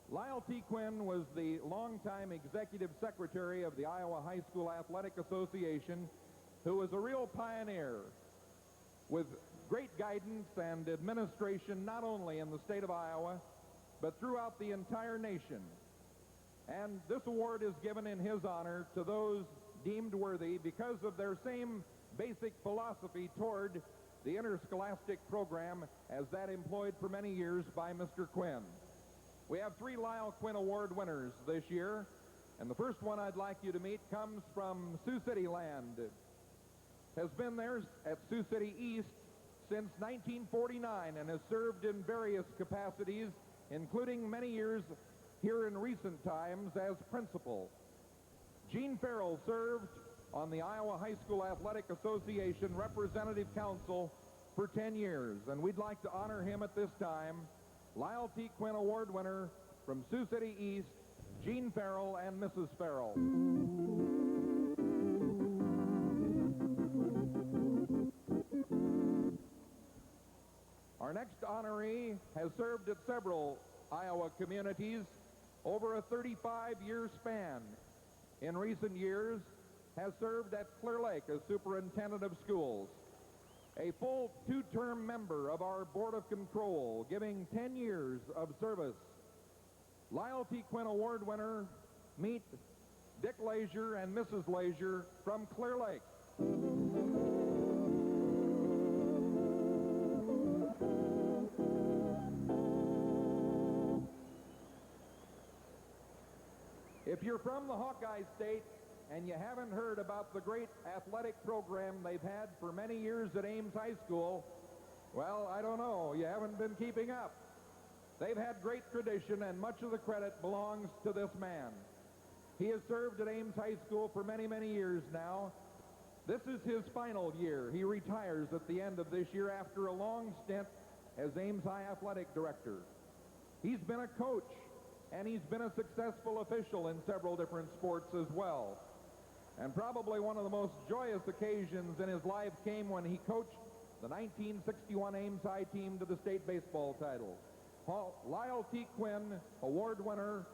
Lyle T. Quinn was the longtime executive secretary of the Iowa High School Athletic Association, who was a real pioneer with great guidance and administration not only in the state of Iowa, but throughout the entire nation. And this award is given in his honor to those deemed worthy because of their same basic philosophy toward the interscholastic program as that employed for many years by Mr. Quinn. We have 3 Lyle Quinn Award winners this year, and the first one I'd like you to meet comes from Sioux City land. Has been there at Sioux City East since 1949 and has served in various capacities, including many years here in recent times as principal. Gene Farrell served on the Iowa High School Athletic Association Representative Council for 10 years, and we'd like to honor him at this time. Lyle T. Quinn Award winner from Sioux City East, Gene Farrell and Mrs. Farrell. Our next honoree has served at several Iowa communities over a 35-year span. In recent years, has served at Clear Lake as superintendent of schools. A full 2-term member of our Board of Control, giving 10 years of service. Lyle T. Quinn Award winner, meet Dick Leisure and Mrs. Leisure from Clear Lake. If you're from the Hawkeye State and you haven't heard about the great athletic program they've had for many years at Ames High School, well, I don't know. You haven't been keeping up. They've had great tradition, and much of the credit belongs to this man. He has served at Ames High School for many, many years now. This is his final year. He retires at the end of this year after a long stint as Ames High Athletic Director. He's been a coach, and he's been a successful official in several different sports as well. And probably one of the most joyous occasions in his life came when he coached the 1961 Ames High team to the state baseball title. Lyle T. Quinn, award winner.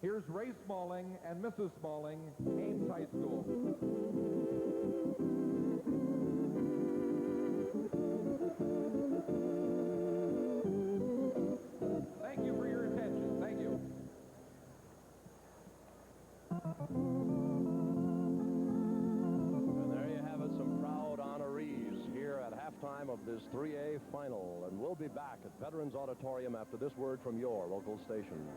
Here's Ray Smalling and Mrs. Smalling, Ames High School. Thank you for your attention. Thank you. And there you have it, some proud honorees here at halftime of this 3A final. And we'll be back at Veterans Auditorium after this word from your local station.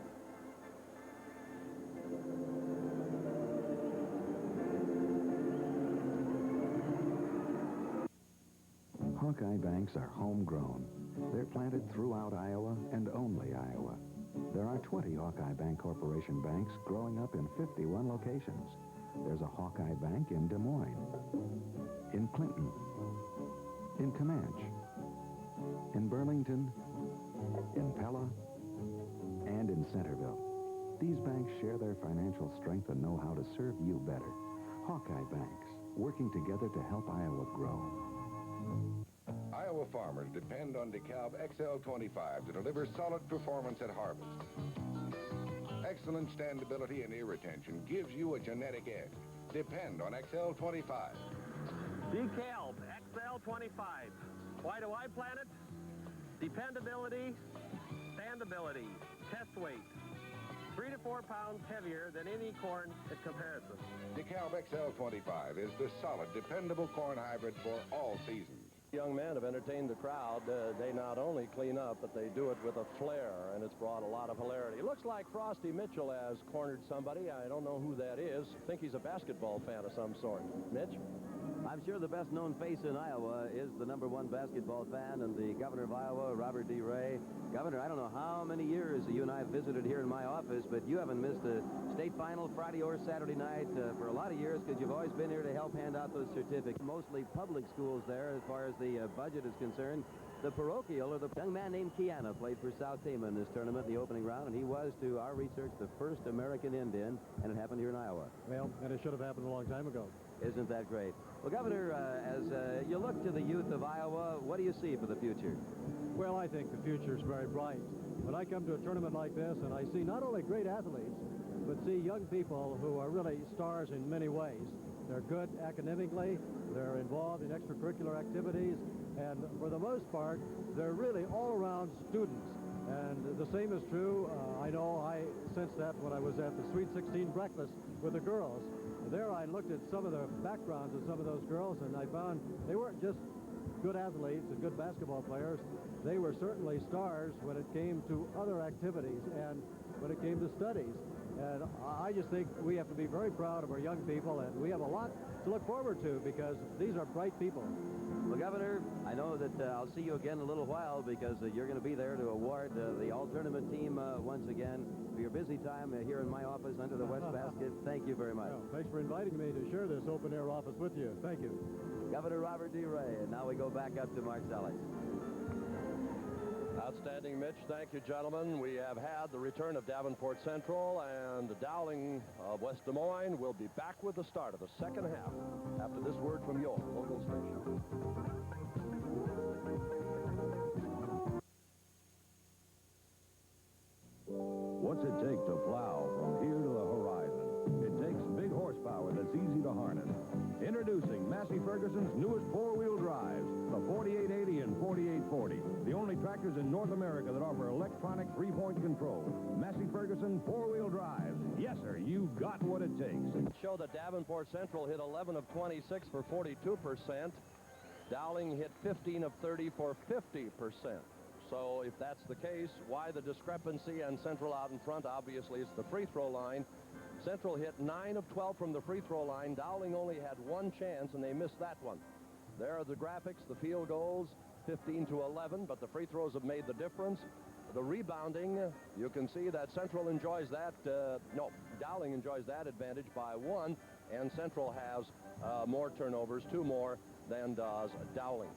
Hawkeye banks are homegrown. They're planted throughout Iowa and only Iowa. There are 20 Hawkeye Bank Corporation banks growing up in 51 locations. There's a Hawkeye Bank in Des Moines, in Clinton, in Comanche, in Burlington, in Pella, and in Centerville. These banks share their financial strength and know how to serve you better. Hawkeye banks, working together to help Iowa grow. Iowa farmers depend on DeKalb XL25 to deliver solid performance at harvest. Excellent standability and ear retention gives you a genetic edge. Depend on XL25. DeKalb XL25. Why do I plant it? Dependability, standability, test weight. 3 to 4 pounds heavier than any corn in comparison. DeKalb XL25 is the solid, dependable corn hybrid for all seasons. Young men have entertained the crowd. They not only clean up, but they do it with a flair, and it's brought a lot of hilarity. Looks like Frosty Mitchell has cornered somebody. I don't know who that is. I think he's a basketball fan of some sort. Mitch? I'm sure the best-known face in Iowa is the #1 basketball fan and the governor of Iowa, Robert D. Ray. Governor, I don't know how many years you and I have visited here in my office, but you haven't missed a state final Friday or Saturday night for a lot of years because you've always been here to help hand out those certificates. Mostly public schools there as far as the budget is concerned. The parochial, or the young man named Kiana, played for South Tama in this tournament in the opening round, and he was, to our research, the first American Indian, and it happened here in Iowa. Well, and it should have happened a long time ago. Isn't that great? Well, Governor, as you look to the youth of Iowa, what do you see for the future? Well, I think the future is very bright. When I come to a tournament like this and I see not only great athletes, but see young people who are really stars in many ways. They're good academically, they're involved in extracurricular activities, and for the most part, they're really all-around students. And the same is true, I know I sensed that when I was at the Sweet 16 breakfast with the girls. There I looked at some of the backgrounds of some of those girls, and I found they weren't just good athletes and good basketball players. They were certainly stars when it came to other activities and when it came to studies. And I just think we have to be very proud of our young people, and we have a lot to look forward to because these are bright people. Well, Governor, I know that I'll see you again in a little while because you're going to be there to award the all-tournament team once again for your busy time here in my office under the West Basket. Thank you very much. Well, thanks for inviting me to share this open-air office with you. Thank you. Governor Robert D. Ray, and now we go back up to Marcellus. Outstanding, Mitch. Thank you, gentlemen. We have had the return of Davenport Central, and Dowling of West Des Moines will be back with the start of the second half after this word from your local station. What's it take to plow from here to the horizon? It takes big horsepower that's easy to harness. Introducing Massey Ferguson's newest four-wheel drives, the 4880 and 4840. The only tractors in North America that offer electronic three-point control. Massey Ferguson four-wheel drives. Yes, sir, you've got what it takes. Show that Davenport Central hit 11 of 26 for 42%. Dowling hit 15 of 30 for 50%. So if that's the case, why the discrepancy and Central out in front? Obviously, it's the free throw line. Central hit 9 of 12 from the free throw line. Dowling only had one chance, and they missed that one. There are the graphics, the field goals, 15 to 11, but the free throws have made the difference. The rebounding, you can see that Central enjoys that. Dowling enjoys that advantage by one, and Central has more turnovers, two more than does Dowling.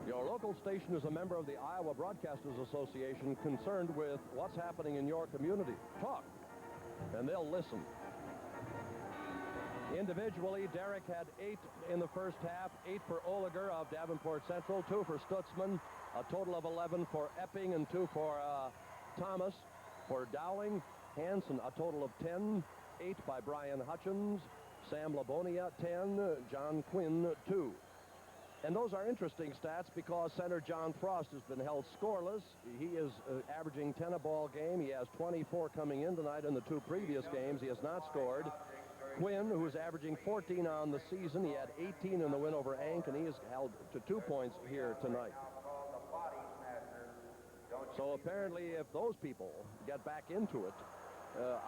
Your local station is a member of the Iowa Broadcasters Association concerned with what's happening in your community. Talk, and they'll listen. Individually, Derek had 8 in the first half, 8 for Oliger of Davenport Central, 2 for Stutzman, a total of 11 for Epping, and 2 for Thomas. For Dowling, Hansen, a total of 10, 8 by Brian Hutchins, Sam Labonia, 10, John Quinn, 2. And those are interesting stats because center John Frost has been held scoreless. He is averaging 10 a ball game. He has 24 coming in tonight. In the 2 previous games, he has not scored. Quinn, who is averaging 14 on the season, he had 18 in the win over Ank, and he is held to 2 points here tonight. So apparently, if those people get back into it,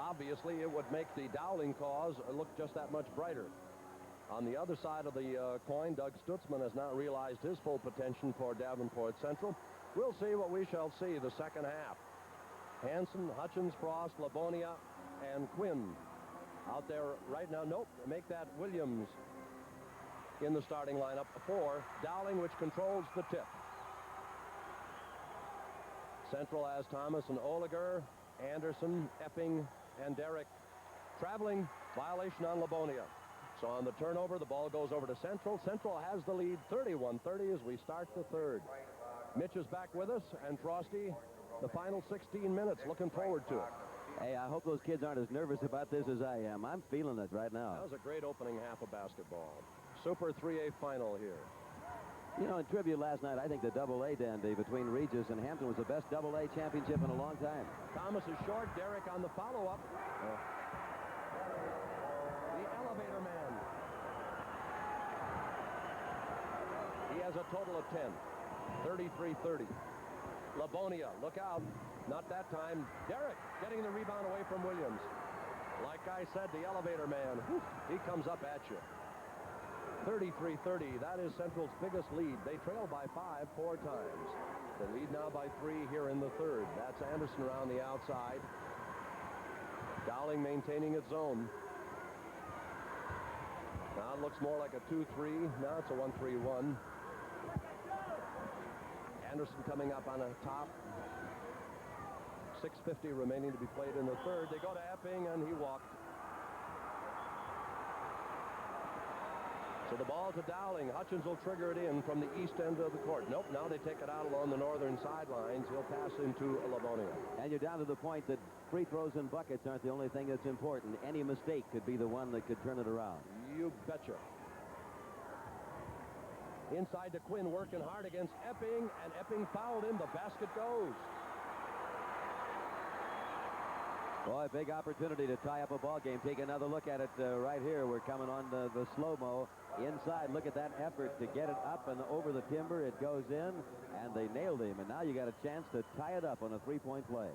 obviously it would make the Dowling cause look just that much brighter. On the other side of the coin, Doug Stutzman has not realized his full potential for Davenport Central. We'll see what we shall see the second half. Hansen, Hutchins, Frost, Labonia, and Quinn out there right now. Nope, make that Williams in the starting lineup for Dowling, which controls the tip. Central has Thomas and Oliger, Anderson, Epping, and Derrick. Traveling, violation on Labonia. So on the turnover, the ball goes over to Central. Central has the lead 31-30 as we start the third. Mitch is back with us, and Frosty, the final 16 minutes. Looking forward to it. Hey, I hope those kids aren't as nervous about this as I am. I'm feeling it right now. That was a great opening half of basketball. Super 3A final here. You know, in tribute last night, I think the double-A dandy between Regis and Hampton was the best double-A championship in a long time. Thomas is short. Derrick on the follow-up. The elevator man. He has a total of 10. 33-30. Labonia, look out. Not that time. Derrick getting the rebound away from Williams. Like I said, the elevator man. Whew, he comes up at you. 33-30. That is Central's biggest lead. They trail by 5 4 times. They lead now by 3 here in the third. That's Anderson around the outside. Dowling maintaining its zone. Now it looks more like a 2-3. Now it's a 1-3-1. Anderson coming up on a top. 6:50 remaining to be played in the third. They go to Epping, and he walked. So the ball to Dowling. Hutchins will trigger it in from the east end of the court. Nope, now they take it out along the northern sidelines. He'll pass into Livonia. And you're down to the point that free throws and buckets aren't the only thing that's important. Any mistake could be the one that could turn it around. You betcha. Inside to Quinn, working hard against Epping, and Epping fouled him. The basket goes. Boy, big opportunity to tie up a ball game. Take another look at it right here. We're coming on the slow-mo. Inside, look at that effort to get it up and over the timber. It goes in, and they nailed him. And now you got a chance to tie it up on a three-point play.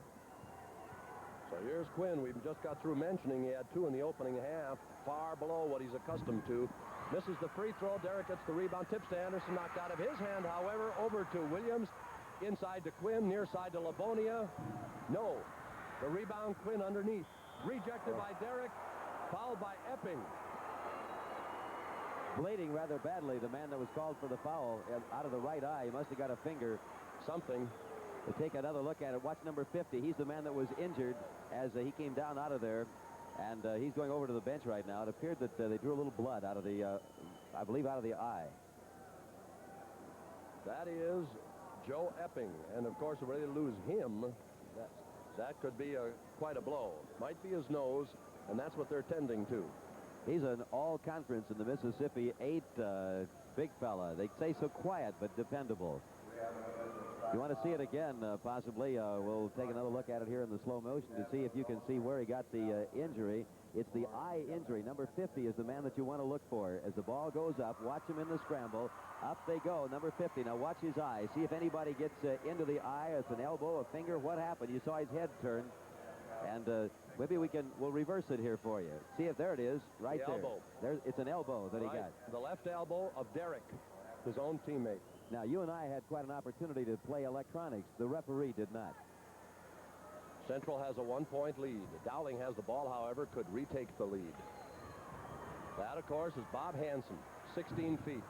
So here's Quinn. We just got through mentioning he had 2 in the opening half, far below what he's accustomed to. Misses the free throw. Derek gets the rebound. Tips to Anderson. Knocked out of his hand, however. Over to Williams. Inside to Quinn. Near side to Livonia. No. The rebound, Quinn underneath. Rejected by Derek. Fouled by Epping. Bleeding rather badly, the man that was called for the foul out of the right eye. He must have got a finger. Something. To take another look at it. Watch number 50. He's the man that was injured as he came down out of there. And he's going over to the bench right now. It appeared that they drew a little blood out of the, I believe, out of the eye. That is Joe Epping. And, of course, we're ready to lose him. That could be quite a blow. Might be his nose, and that's what they're tending to. He's an all-conference in the Mississippi 8 big fella. They say so quiet but dependable. You want to see it again, possibly. We'll take another look at it here in the slow motion to see if you can see where he got the injury. It's the eye injury. Number 50 is the man that you want to look for. As the ball goes up, watch him in the scramble. Up they go, number 50. Now watch his eye. See if anybody gets into the eye. It's an elbow, a finger. What happened? You saw his head turn. And maybe we'll reverse it here for you. See if there it is, right there. Elbow. It's an elbow that he got. The left elbow of Derek, his own teammate. Now, you and I had quite an opportunity to play electronics. The referee did not. Central has a 1-point lead. Dowling has the ball, however, could retake the lead. That, of course, is Bob Hansen, 16 feet.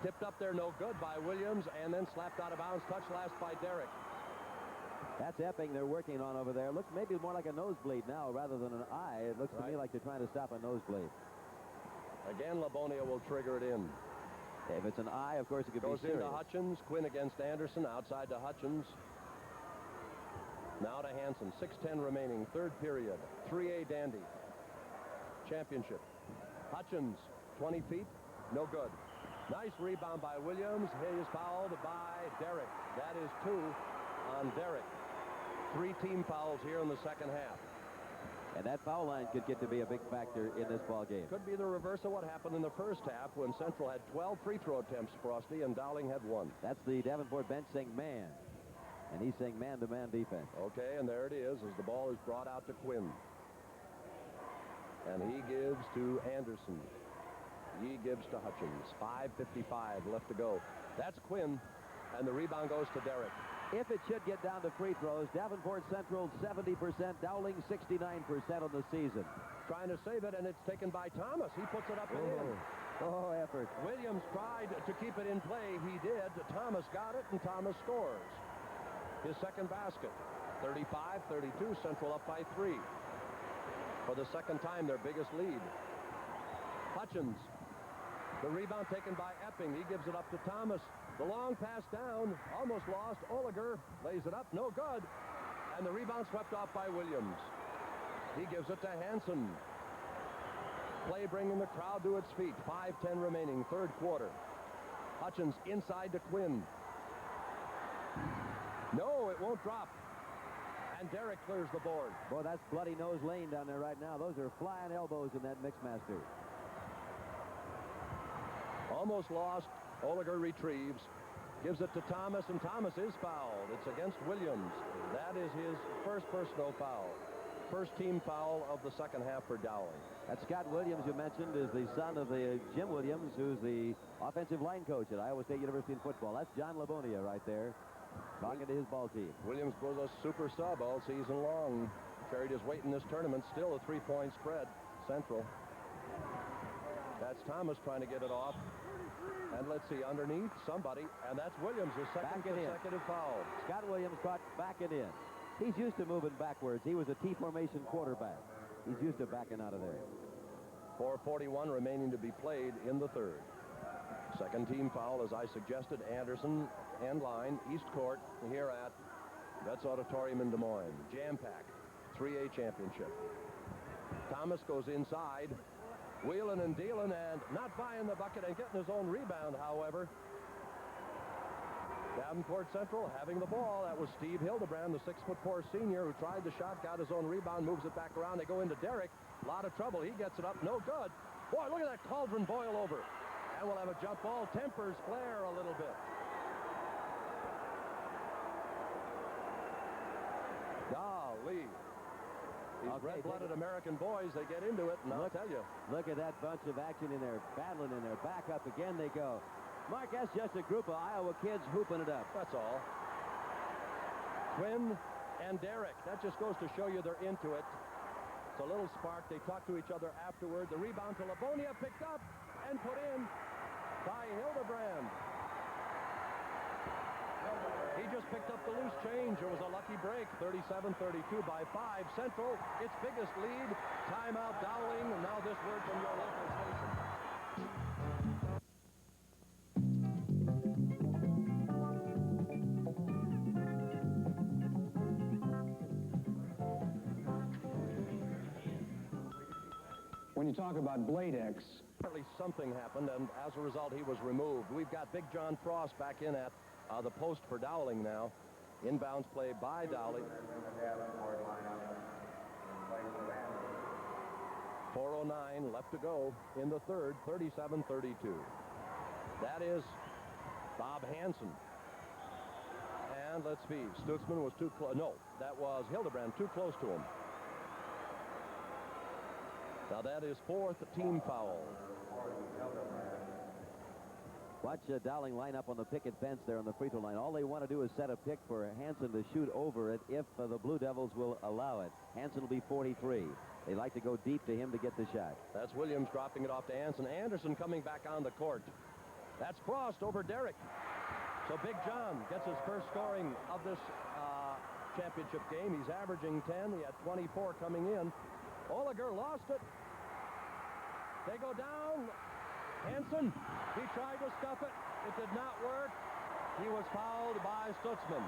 Tipped up there, no good by Williams, and then slapped out of bounds. Touch last by Derek. That's Epping they're working on over there. Looks maybe more like a nosebleed now rather than an eye. It looks to me like they're trying to stop a nosebleed. Again, Livonia will trigger it in. If it's an eye, of course, it could Goes be serious. into Hutchins. Quinn against Anderson. Outside to Hutchins. Now to Hansen. 6:10 remaining. Third period. 3A Dandy. Championship. Hutchins. 20 feet. No good. Nice rebound by Williams. He is fouled by Derek. That is 2 on Derek. 3 team fouls here in the second half. And that foul line could get to be a big factor in this ball game. Could be the reverse of what happened in the first half when Central had 12 free throw attempts, Frosty, and Dowling had 1. That's the Davenport bench saying man. And he's saying man-to-man defense. Okay, and there it is as the ball is brought out to Quinn. And he gives to Anderson. He gives to Hutchins. 5:55 left to go. That's Quinn, and the rebound goes to Derek. If it should get down to free throws, Davenport Central 70%, Dowling 69% on the season. Trying to save it, and it's taken by Thomas. He puts it up and in. Oh, effort. Williams tried to keep it in play. He did. Thomas got it, and Thomas scores. His second basket. 35-32, Central up by 3. For the second time, their biggest lead. Hutchins. The rebound taken by Epping. He gives it up to Thomas. The long pass down, almost lost. Oliger lays it up, no good. And the rebound swept off by Williams. He gives it to Hansen. Play bringing the crowd to its feet. 5:10 remaining, third quarter. Hutchins inside to Quinn. No, it won't drop. And Derek clears the board. Boy, that's bloody nose lane down there right now. Those are flying elbows in that Mixmaster. Almost lost. Oliger retrieves. Gives it to Thomas, and Thomas is fouled. It's against Williams. That is his first personal foul. First team foul of the second half for Dowling. That Scott Williams you mentioned is the son of the Jim Williams, who's the offensive line coach at Iowa State University in football. That's John Livonia right there, talking to his ball team. Williams was a super sub all season long. Carried his weight in this tournament. Still a 3-point spread. Central. That's Thomas trying to get it off. And let's see, underneath, somebody, and that's Williams, his second consecutive foul. Scott Williams caught back it in. He's used to moving backwards. He was a T-formation quarterback. He's used to backing out of there. 4:41 remaining to be played in the third. Second team foul, as I suggested. Anderson, end line, East Court, here at Vets Auditorium in Des Moines. Jam-packed, 3A championship. Thomas goes inside, wheeling and dealing, and not buying the bucket and getting his own rebound, however. Davenport Central having the ball. That was Steve Hildebrand, the 6'4" senior, who tried the shot, got his own rebound, moves it back around. They go into Derrick. A lot of trouble. He gets it up. No good. Boy, look at that cauldron boil over. And we'll have a jump ball. Tempers Flair a little bit. Golly. These red-blooded American boys, they get into it, and I'll tell you. Look at that bunch of action in there, battling in there. Back up again they go. Mark, that's just a group of Iowa kids hooping it up. That's all. Quinn and Derrick. That just goes to show you they're into it. It's a little spark. They talk to each other afterward. The rebound to Livonia, picked up and put in by Hildebrand. He just picked up the loose change. It was a lucky break. 37-32 by 5. Central, its biggest lead. Timeout Dowling. And now this word from your local station. When you talk about Blade X, Apparently something happened, and as a result, he was removed. We've got Big John Frost back in at the post for Dowling now. Inbounds play by Dowling. 4:09 left to go in the third, 37-32. That is Bob Hansen. And let's see, Stutzman was too close. No, that was Hildebrand, too close to him. Now that is fourth team foul. Watch Dowling line up on the picket fence there on the free throw line. All they want to do is set a pick for Hansen to shoot over it if the Blue Devils will allow it. Hansen will be 43. They like to go deep to him to get the shot. That's Williams dropping it off to Hansen. Anderson coming back on the court. That's Frost over Derrick. So Big John gets his first scoring of this championship game. He's averaging 10. He had 24 coming in. Oliger lost it. They go down. Hansen, he tried to stuff it. It did not work. He was fouled by Stutzman.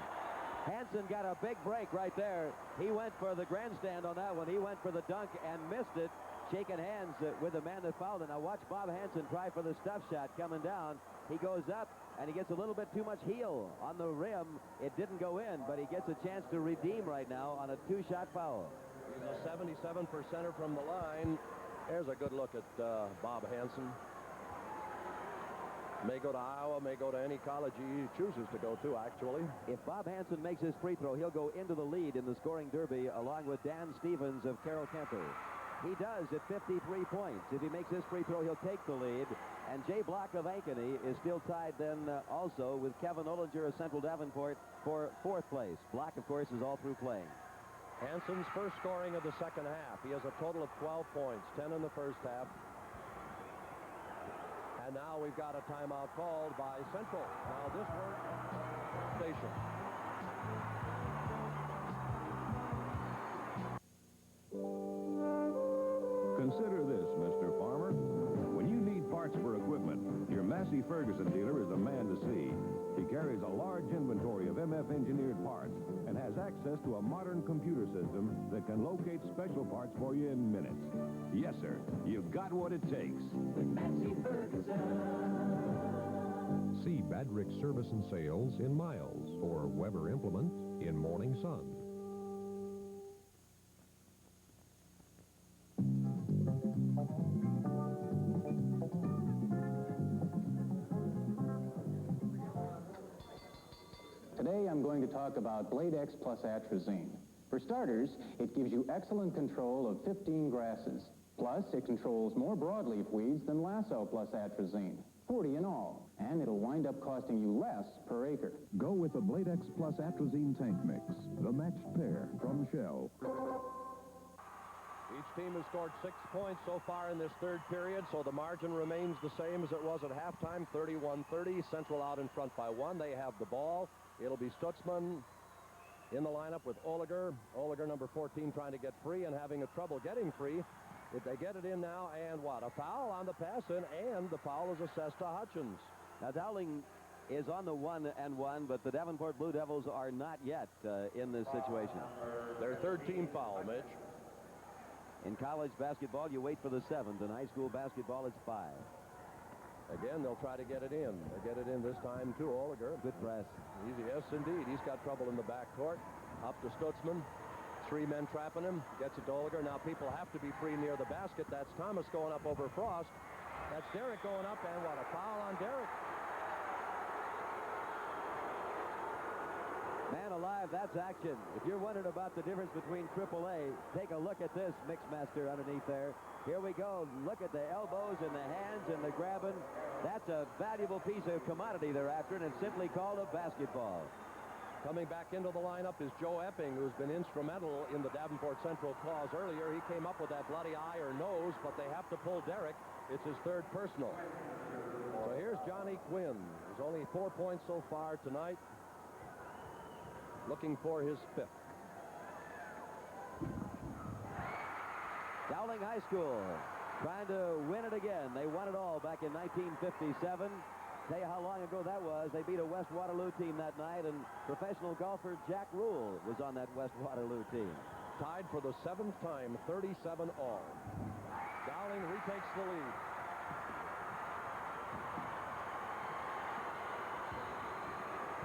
Hansen got a big break right there. He went for the grandstand on that one. He went for the dunk and missed it, shaking hands with the man that fouled it. Now watch Bob Hansen try for the stuff shot coming down. He goes up, and he gets a little bit too much heel on the rim. It didn't go in, but he gets a chance to redeem right now on a two-shot foul. He's a 77%er from the line. There's a good look at Bob Hansen. May go to Iowa, may go to any college he chooses to go to, actually. If Bob Hansen makes his free throw, he'll go into the lead in the scoring derby along with Dan Stevens of Carroll Kemper. He does at 53 points. If he makes his free throw, he'll take the lead. And Jay Block of Ankeny is still tied then also with Kevin Ollinger of Central Davenport for fourth place. Block, of course, is all through playing. Hansen's first scoring of the second half. He has a total of 12 points, 10 in the first half. And now we've got a timeout called by Central. Now this one, station. Consider this, Mr. Farmer. When you need parts for equipment, your Massey Ferguson dealer is the man to see. He carries a large inventory of MF engineered parts and has access to a modern computer system that can locate special parts for you in minutes. Yes, sir, you've got what it takes. Massey Ferguson. See Badrick Service and Sales in Miles or Weber Implement in Morning Sun. today I'm going to talk about Blade X plus atrazine. For starters, it gives you excellent control of 15 grasses. Plus, it controls more broadleaf weeds than Lasso plus atrazine. 40 in all, and it'll wind up costing you less per acre. Go with the Blade X Plus Atrazine Tank Mix, the matched pair from Shell. Each team has scored 6 points so far in this third period, so the margin remains the same as it was at halftime, 31-30. Central out in front by 1. They have the ball. It'll be Stutzman in the lineup with Oliger. Oliger, number 14, trying to get free and having a trouble getting free. If they get it in now, and what? A foul on the pass in, and the foul is assessed to Hutchins. Now, Dowling is on the 1-1, but the Davenport Blue Devils are not yet in this situation. Their third team foul, Mitch. In college basketball, you wait for the 7th. In high school basketball, it's 5. Again, they'll try to get it in. They get it in this time, too. Oliger. Good press. Yes, indeed. He's got trouble in the backcourt. Up to Stutzman. 3 men trapping him. Gets it to Oliger. Now people have to be free near the basket. That's Thomas going up over Frost. That's Derrick going up, and what? A foul on Derrick. Man alive, that's action. If you're wondering about the difference between AAA, take a look at this Mixmaster underneath there. Here we go. Look at the elbows and the hands and the grabbing. That's a valuable piece of commodity they're after, and it's simply called a basketball. Coming back into the lineup is Joe Epping, who's been instrumental in the Davenport Central cause earlier. He came up with that bloody eye or nose, but they have to pull Derrick. It's his third personal. So here's Johnny Quinn. He's only 4 points so far tonight. Looking for his 5th. Dowling High School trying to win it again. They won it all back in 1957. Tell you how long ago that was. They beat a West Waterloo team that night, and professional golfer Jack Rule was on that West Waterloo team. Tied for the 7th time, 37 all. Dowling retakes the lead.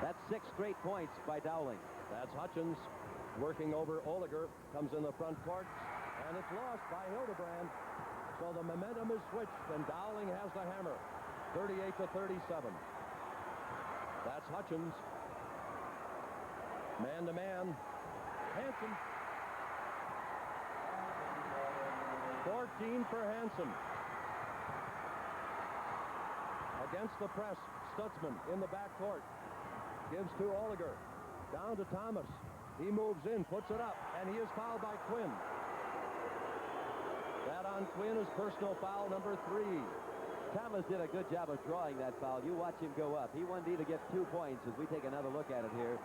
That's 6 straight points by Dowling. That's Hutchins working over Oliger. Comes in the front court, and it's lost by Hildebrand. So the momentum is switched, and Dowling has the hammer. 38-37. That's Hutchins. Man-to-man. Hansen. 14 for Hansen. Against the press, Stutzman in the backcourt. Gives to Oliger. Down to Thomas. He moves in, puts it up, and he is fouled by Quinn. That on Quinn is personal foul number 3. Thomas did a good job of drawing that foul. You watch him go up. He wanted to get 2 points as we take another look at it here.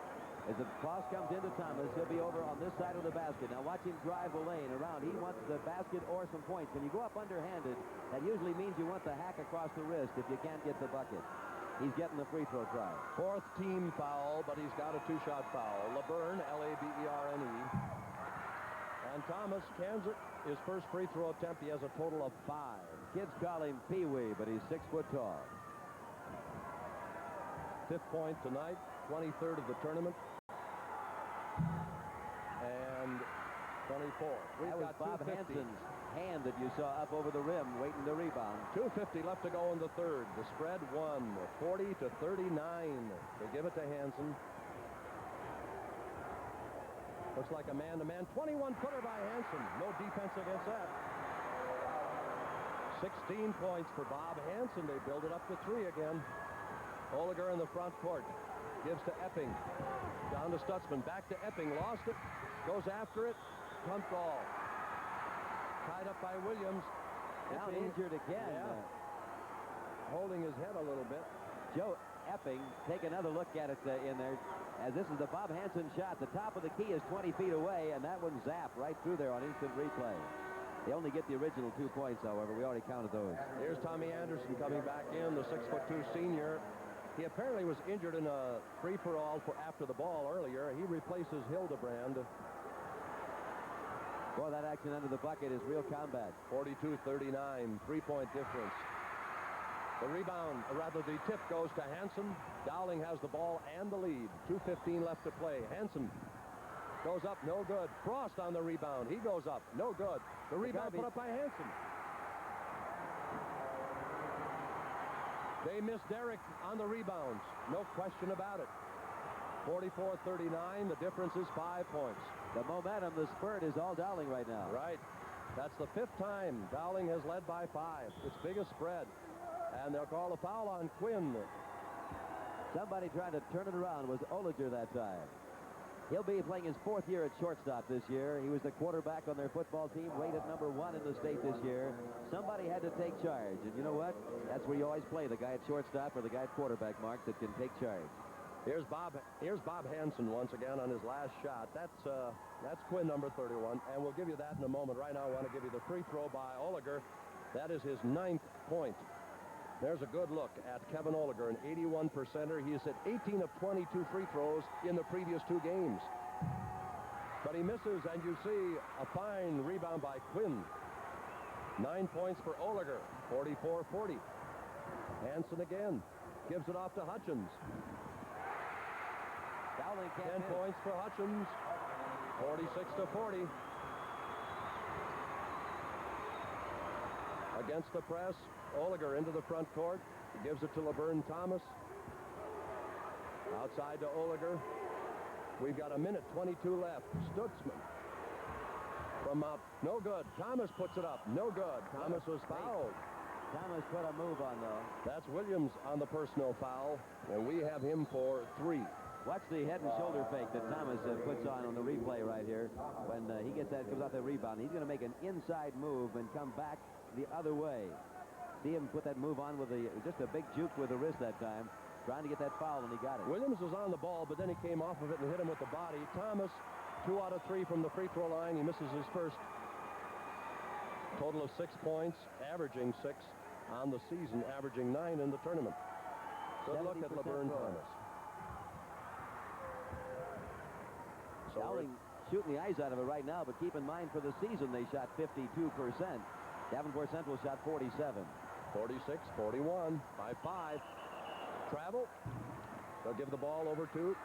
As the cross comes into Thomas, he'll be over on this side of the basket. Now watch him drive the lane around. He wants the basket or some points. When you go up underhanded, that usually means you want the hack across the wrist if you can't get the bucket. He's getting the free throw try. 4th team foul, but he's got a 2-shot foul. LaBerne, L-A-B-E-R-N-E. And Thomas cans it. His first free throw attempt, he has a total of 5. Kids call him Pee-wee, but he's 6 foot tall. 5th point tonight, 23rd of the tournament. And 24. That was Bob Hansen's hand that you saw up over the rim waiting to rebound. 2:50 left to go in the third. The spread won 40-39. They give it to Hansen. Looks like a man-to-man. 21-footer by Hansen. No defense against that. 16 points for Bob Hansen. They build it up to 3 again. Oliger in the front court. Gives to Epping. Down to Stutzman. Back to Epping. Lost it. Goes after it. Punt ball. Tied up by Williams. Now injured again. Yeah. Holding his head a little bit. Joe Epping, take another look at it in there. As this is the Bob Hansen shot. The top of the key is 20 feet away, and that one zapped right through there on instant replay. They only get the original 2 points, however. We already counted those. Here's Tommy Anderson coming back in, the 6'2" senior. He apparently was injured in a free-for-all after the ball earlier. He replaces Hildebrand. Boy, that action under the bucket is real combat. 42-39, 3-point difference. The rebound, or rather the tip, goes to Hansen. Dowling has the ball and the lead. 2:15 left to play. Hansen goes up, no good. Frost on the rebound. He goes up, no good. The rebound put up by Hansen. They miss Derrick on the rebounds. No question about it. 44-39. The difference is 5 points. The momentum, the spurt is all Dowling right now. Right. That's the 5th time Dowling has led by 5. Its biggest spread. And they'll call a foul on Quinn. Somebody trying to turn it around was Oliger that time. He'll be playing his 4th year at shortstop this year. He was the quarterback on their football team, rated #1 in the state this year. Somebody had to take charge, and you know what? That's where you always play, the guy at shortstop or the guy at quarterback, Mark, that can take charge. Here's Bob Hansen once again on his last shot. That's Quinn, number 31, and we'll give you that in a moment. Right now, I want to give you the free throw by Oliger. That is his 9th point. There's a good look at Kevin Oliger, an 81%er. He has hit 18 of 22 free throws in the previous 2 games. But he misses, and you see a fine rebound by Quinn. 9 points for Oliger, 44-40. Hansen again gives it off to Hutchins. Dowling 10 points for Hutchins, 46-40. Against the press, Oliger into the front court. He gives it to Laverne Thomas. Outside to Oliger. We've got 1:22 left. Stutzman from out. No good. Thomas puts it up. No good. Thomas was fouled. Thomas put a move on, though. That's Williams on the personal foul, and we have him for 3. Watch the head and shoulder fake that Thomas puts on the replay right here. When he gets that, comes out the rebound, he's going to make an inside move and come back the other way. See him put that move on with just a big juke with the wrist that time, trying to get that foul, and he got it. Williams was on the ball, but then he came off of it and hit him with the body. Thomas, 2 out of 3 from the free throw line. He misses his first. Total of 6 points, averaging 6 on the season, averaging 9 in the tournament. Good look at Laverne Thomas. Dowling shooting the eyes out of it right now, but keep in mind for the season they shot 52%. Davenport Central shot 47. 46-41 by 5. Travel. They'll give the ball over to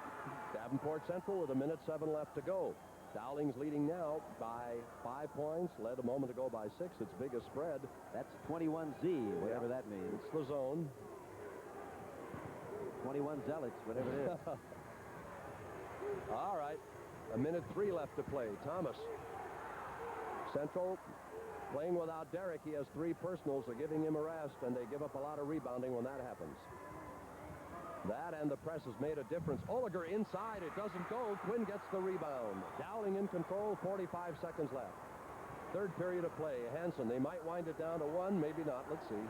Davenport Central with 1:07 left to go. Dowling's leading now by 5 points. Led a moment ago by 6. Its biggest spread. That's 21Z, whatever that means. It's the zone. 21 Zealots, whatever it is. All right. 1:03 left to play. Thomas. Central playing without Derek. He has 3 personals. They're giving him a rest, and they give up a lot of rebounding when that happens. That and the press has made a difference. Oliger inside. It doesn't go. Quinn gets the rebound. Dowling in control. 45 seconds left. 3rd period of play. Hansen. They might wind it down to 1. Maybe not. Let's see.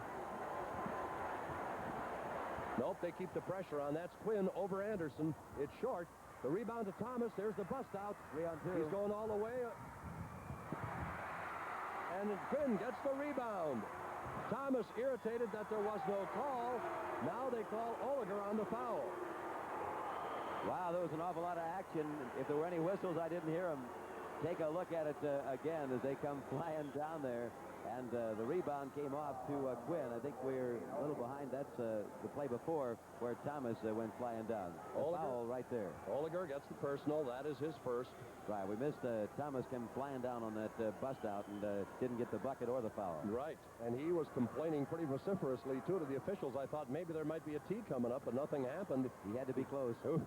Nope. They keep the pressure on. That's Quinn over Anderson. It's short. The rebound to Thomas. There's the bust out. 3-on-2. He's going all the way. And Quinn gets the rebound. Thomas irritated that there was no call. Now they call Oliger on the foul. Wow, there was an awful lot of action. If there were any whistles, I didn't hear them. Take a look at it again as they come flying down there. And the rebound came off to Quinn. I think we're a little behind. That's the play before where Thomas went flying down. Foul right there. Oliger gets the personal. That is his first. Right. We missed Thomas came flying down on that bust out and didn't get the bucket or the foul. Right. And he was complaining pretty vociferously, too, to the officials. I thought maybe there might be a tee coming up, but nothing happened. He had to be close. Ooh.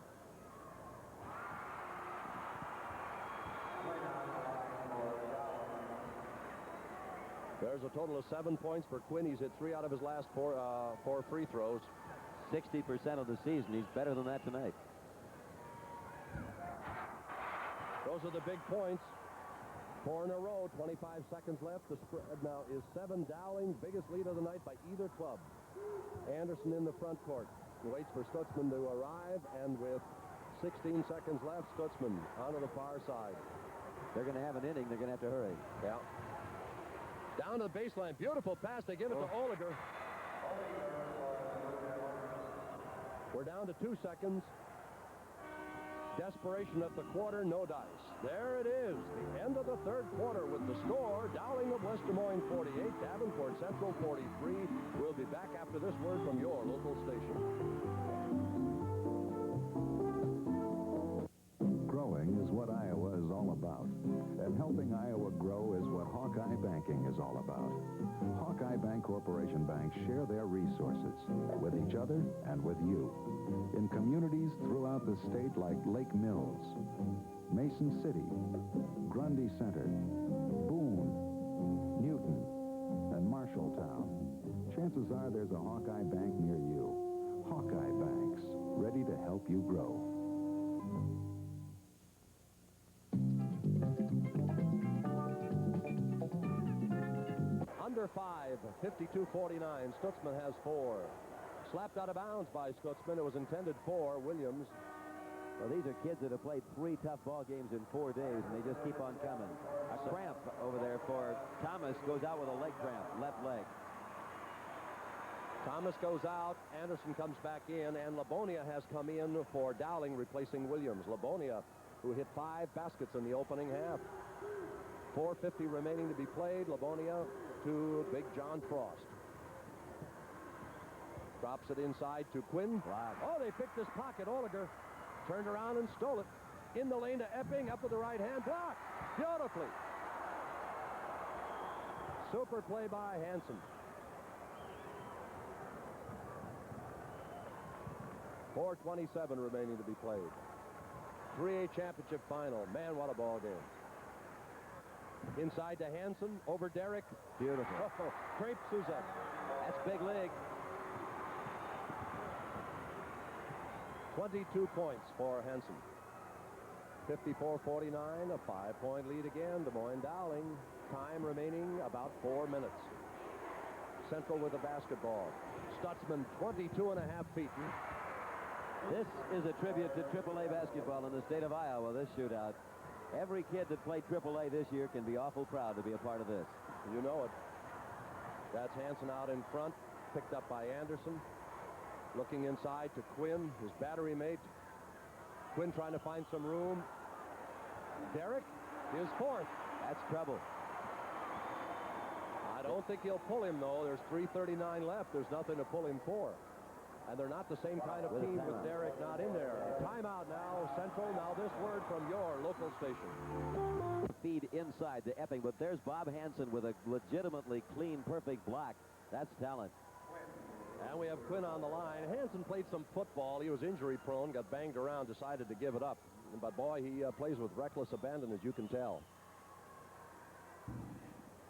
There's a total of 7 points for Quinn. He's hit 3 out of his last 4 free throws. 60% of the season. He's better than that tonight. Those are the big points. 4 in a row. 25 seconds left. The spread now is 7. Dowling, biggest lead of the night by either club. Anderson in the front court. He waits for Stutzman to arrive, and with 16 seconds left, Stutzman onto the far side. They're going to have an inning. They're going to have to hurry. Yeah. Down to the baseline. Beautiful pass. They give it to Oliger. We're down to 2 seconds. Desperation at the quarter. No dice. There it is. The end of the 3rd quarter with the score. Dowling of West Des Moines 48. Davenport Central 43. We'll be back after this word from your local station. Growing is what Iowa is all about. And helping Iowa grow is what Hawkeye Banking is all about. Hawkeye Bank Corporation banks share their resources with each other and with you in communities throughout the state like Lake Mills, Mason City, Grundy Center, Boone, Newton, and Marshalltown. Chances are there's a Hawkeye Bank near you. Hawkeye Banks, ready to help you grow. under 5, 52-49. Stutzman has 4. Slapped out of bounds by Stutzman. It was intended for Williams. Well, these are kids that have played 3 tough ball games in 4 days, and they just keep on coming. A cramp over there for Thomas. Goes out with a leg cramp, left leg. Thomas goes out, Anderson comes back in, and Labonia has come in for Dowling, replacing Williams. Labonia, who hit 5 baskets in the opening half. 4:50 remaining to be played. Labonia to Big John Frost. Drops it inside to Quinn. Oh, they picked his pocket. Oliger turned around and stole it. In the lane to Epping, up with the right hand. Blocked beautifully. Super play by Hansen. 4:27 remaining to be played. 3A championship final. Man, what a ball game. Inside to Hansen, over Derrick. Beautiful. Oh, Crape Souza. That's big league. 22 points for Hansen. 54-49, a 5-point lead again. Des Moines Dowling. Time remaining about 4 minutes. Central with the basketball. Stutzman, 22 and a half feet. This is a tribute to AAA basketball in the state of Iowa, this shootout. Every kid that played AAA this year can be awful proud to be a part of this. You know it. That's Hansen out in front, picked up by Anderson. Looking inside to Quinn, his battery mate. Quinn trying to find some room. Derrick is 4th. That's trouble. I don't think he'll pull him, though. There's 3:39 left. There's nothing to pull him for. And they're not the same kind of team with Derrick not in there. Timeout now, Central. Now this word from your local station. Feed inside to Epping, but there's Bob Hansen with a legitimately clean, perfect block. That's talent. And we have Quinn on the line. Hansen played some football. He was injury prone, got banged around, decided to give it up. But boy, he plays with reckless abandon, as you can tell.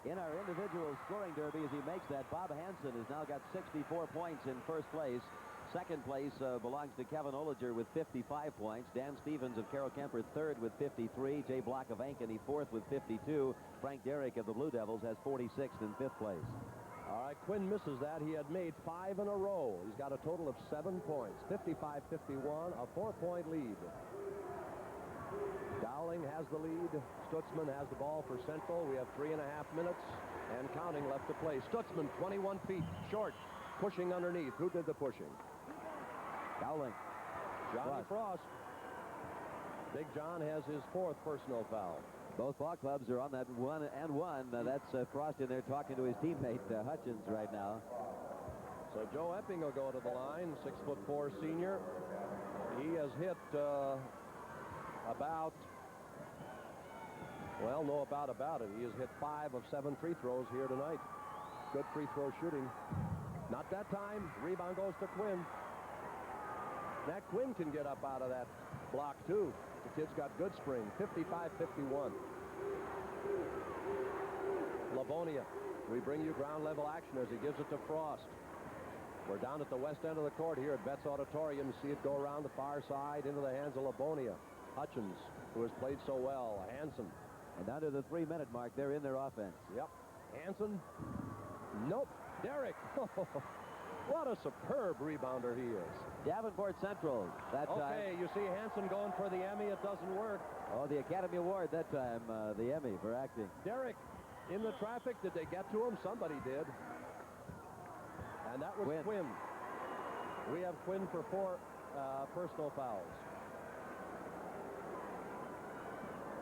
In our individual scoring derby, as he makes that, Bob Hansen has now got 64 points in first place. Second place belongs to Kevin Oliger with 55 points. Dan Stevens of Carroll Kemper third with 53. Jay Block of Ankeny fourth with 52. Frank Derrick of the Blue Devils has 46th in fifth place. All right, Quinn misses that. He had made 5 in a row. He's got a total of 7 points. 55-51, a 4-point lead. Dowling has the lead. Stutzman has the ball for Central. We have 3.5 minutes and counting left to play. Stutzman, 21 feet, short, pushing underneath. Who did the pushing? Dowling. Johnny Frost. Big John has his 4th personal foul. Both ball clubs are on that 1-and-1. That's Frost in there talking to his teammate Hutchins right now. So Joe Epping will go to the line, 6'4" senior. He has hit about it. He has hit 5 of 7 free throws here tonight. Good free throw shooting. Not that time. Rebound goes to Quinn. That Quinn can get up out of that block too. The kid's got good spring. 55-51. Labonia. We bring you ground level action as he gives it to Frost. We're down at the west end of the court here at Betts Auditorium. See it go around the far side into the hands of Labonia. Hutchins, who has played so well. Hansen. And under the 3-minute mark, they're in their offense. Yep. Hansen. Nope. Derrick. What a superb rebounder he is. Davenport Central that time. Okay, you see Hansen going for the Emmy. It doesn't work. Oh, the Academy Award that time, the Emmy for acting. Derrick in the traffic. Did they get to him? Somebody did. And that was Quinn. We have Quinn for 4 personal fouls.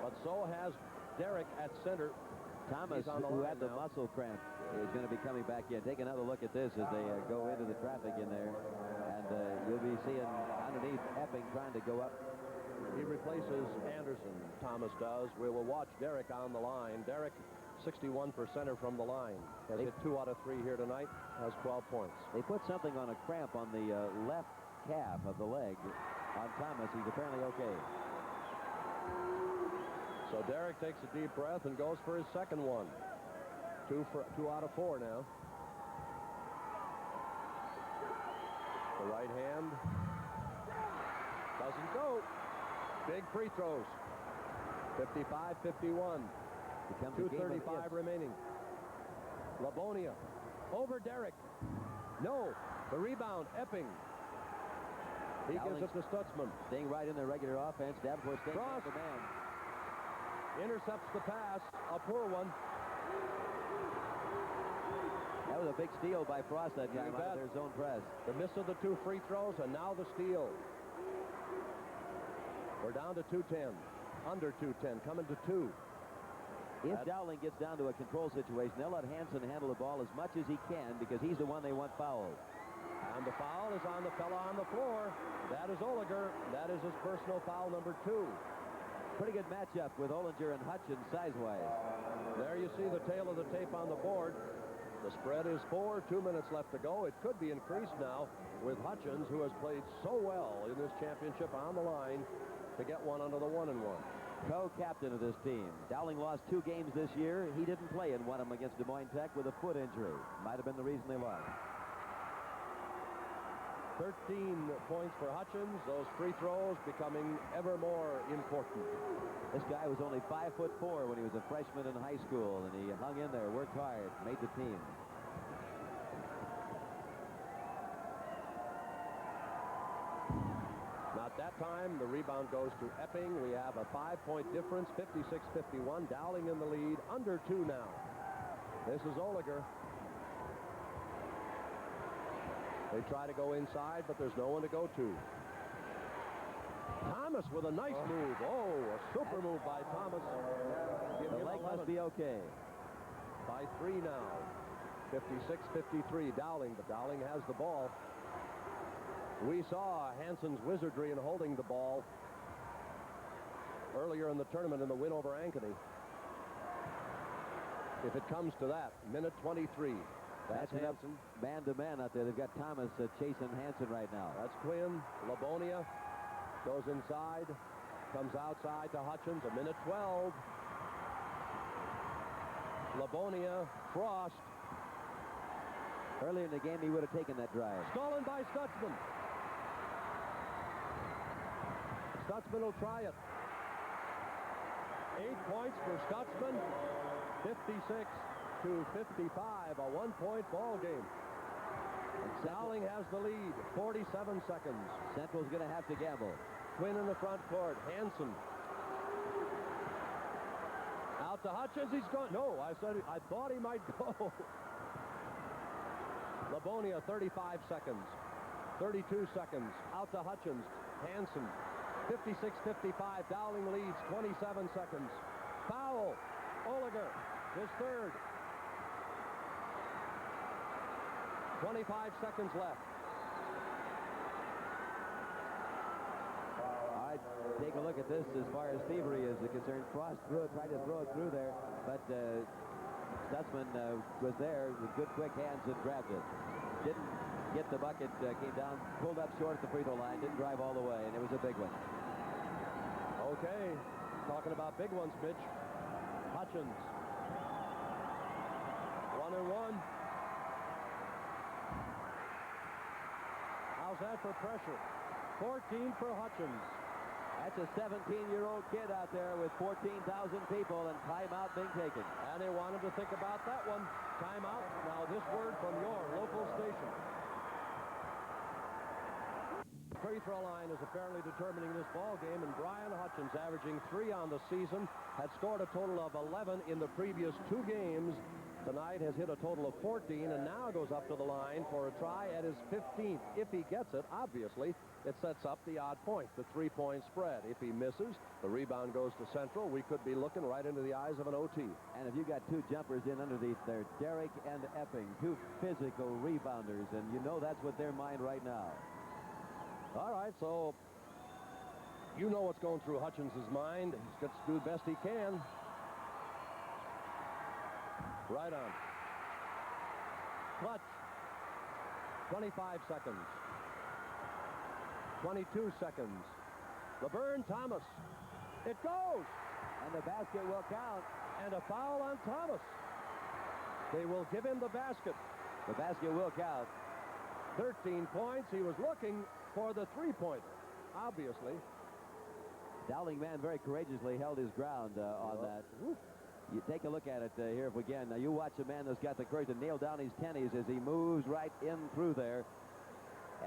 But so has Derrick at center. Thomas, who had the muscle cramp, is going to be coming back in. Take another look at this as they go into the traffic in there. And you'll be seeing underneath Epping trying to go up. He replaces Anderson, Thomas does. We will watch Derrick on the line. Derrick, 61%er from the line. Has hit 2 out of 3 here tonight. Has 12 points. They put something on a cramp on the left calf of the leg on Thomas. He's apparently okay. So Derrick takes a deep breath and goes for his second one. 2 out of 4 now. The right hand doesn't go. Big free throws. 55-51. 2:35 remaining. Labonia. Over Derek. No. The rebound. Epping. He gives it to Stutzman. Staying right in their regular offense. Davenport staying Cross. the man. Intercepts the pass. A poor one. That was a big steal by Frost that time out of their zone press. The miss of the 2 free throws, and now the steal. We're down to 2:10. Under 2:10. Coming to 2. If Dowling gets down to a control situation, they'll let Hansen handle the ball as much as he can because he's the one they want fouled. And the foul is on the fella on the floor. That is Oliger. That is his personal foul number 2. Pretty good matchup with Ollinger and Hutchins size-wise. There you see the tail of the tape on the board. The spread is 4, 2 minutes left to go. It could be increased now with Hutchins, who has played so well in this championship, on the line to get one under the 1-and-1. Co-captain of this team. Dowling lost 2 games this year. He didn't play in one of them against Des Moines Tech with a foot injury. Might have been the reason they lost. 13 points for Hutchins. Those free throws becoming ever more important. This guy was only 5'4" when he was a freshman in high school, and he hung in there, worked hard, made the team. Now at that time, the rebound goes to Epping. We have a 5-point difference, 56-51. Dowling in the lead, under 2 now. This is Oliger. They try to go inside, but there's no one to go to. Thomas with a nice move. Oh, a super move by Thomas. The leg must be okay. By 3 now. 56-53 Dowling, but Dowling has the ball. We saw Hansen's wizardry in holding the ball earlier in the tournament in the win over Ankeny. If it comes to that, minute 23. That's Hansen. Man-to-man out there. They've got Thomas chasing Hansen right now. That's Quinn. Labonia goes inside, comes outside to Hutchins. A minute 12. Labonia, Frost. Earlier in the game, he would have taken that drive. Stolen by Stutzman. Stutzman will try it. 8 points for Stutzman. 56-55, a 1-point ball game. And Dowling has the lead, 47 seconds. Central's going to have to gamble. Quinn in the front court, Hansen. Out to Hutchins, he's gone. No, I thought he might go. Labonia, 35 seconds. 32 seconds. Out to Hutchins. Hansen. 56-55. Dowling leads. 27 seconds. Foul. Oliger. His third. 25 seconds left. All right, take a look at this as far as thievery is concerned. Frost tried to throw it through there, but Stutzman was there with good quick hands and grabbed it. Didn't get the bucket, came down, pulled up short at the free throw line, didn't drive all the way, and it was a big one. Okay, talking about big ones, Mitch. Hutchins. 1-and-1. How's that for pressure? 14 for Hutchins. That's a 17-year-old kid out there with 14,000 people and timeout being taken. And they wanted to think about that one. Timeout. Now this word from your local station. The free throw line is apparently determining this ball game, and Brian Hutchins, averaging 3 on the season, had scored a total of 11 in the previous 2 games. Tonight has hit a total of 14 and now goes up to the line for a try at his 15th. If he gets it, obviously, it sets up the odd point, the 3-point spread. If he misses, the rebound goes to Central. We could be looking right into the eyes of an OT. And if you got 2 jumpers in underneath there, Derek and Epping, 2 physical rebounders, and you know that's what their mind right now. All right, so you know what's going through Hutchins' mind. He's got to do the best he can. Right on. Clutch. 25 seconds. 22 seconds. LeBurn Thomas. It goes. And the basket will count. And a foul on Thomas. They will give him the basket. The basket will count. 13 points. He was looking for the 3-pointer, obviously. Dowling man very courageously held his ground on that. You take a look at it here if we can. Now, you watch a man that's got the courage to nail down his tennies as he moves right in through there.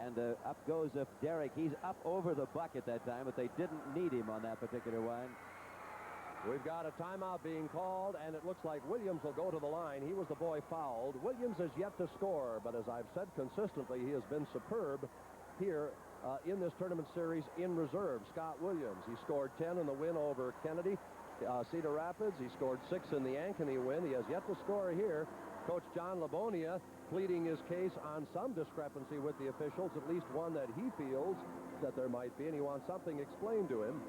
And up goes Derek. He's up over the bucket that time, but they didn't need him on that particular one. We've got a timeout being called, and it looks like Williams will go to the line. He was the boy fouled. Williams has yet to score, but as I've said consistently, he has been superb here in this tournament series in reserve. Scott Williams, he scored 10 in the win over Kennedy, Cedar Rapids. He scored 6 in the Ankeny win. He has yet to score here. Coach John Labonia pleading his case on some discrepancy with the officials, at least one that he feels that there might be, and he wants something explained to him.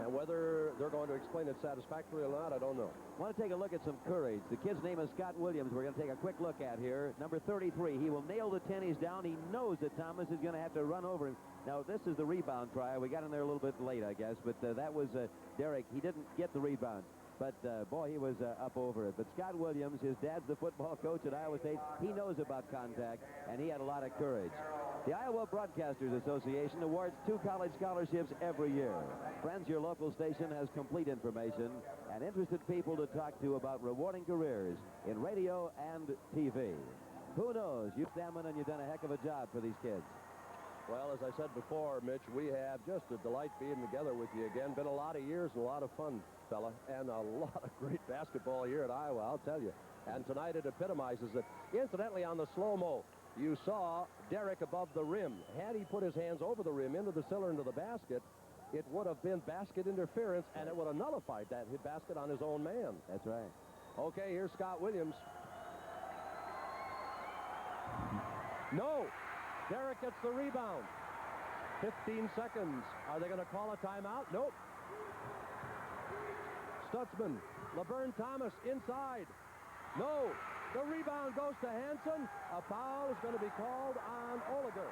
And whether they're going to explain it satisfactorily or not, I don't know. I want to take a look at some courage. The kid's name is Scott Williams. We're going to take a quick look at here. Number 33. He will nail the tennies down. He knows that Thomas is going to have to run over him. Now, this is the rebound try. We got in there a little bit late, I guess, but that was Derek. He didn't get the rebound. But, boy, he was up over it. But Scott Williams, his dad's the football coach at Iowa State. He knows about contact, and he had a lot of courage. The Iowa Broadcasters Association awards 2 college scholarships every year. Friends, your local station has complete information and interested people to talk to about rewarding careers in radio and TV. Who knows? You've stamina and you've done a heck of a job for these kids. Well, as I said before, Mitch, we have just a delight being together with you again. Been a lot of years and a lot of fun, fella, and a lot of great basketball here at Iowa, I'll tell you. And tonight it epitomizes it. Incidentally, on the slow-mo, you saw Derek above the rim. Had he put his hands over the rim into the cylinder into the basket, it would have been basket interference, and it would have nullified that hit basket on his own man. That's right. Okay, here's Scott Williams. No! Derek gets the rebound. 15 seconds. Are they going to call a timeout? Nope. Stutzman. Laverne Thomas inside. No. The rebound goes to Hansen. A foul is going to be called on Oliger.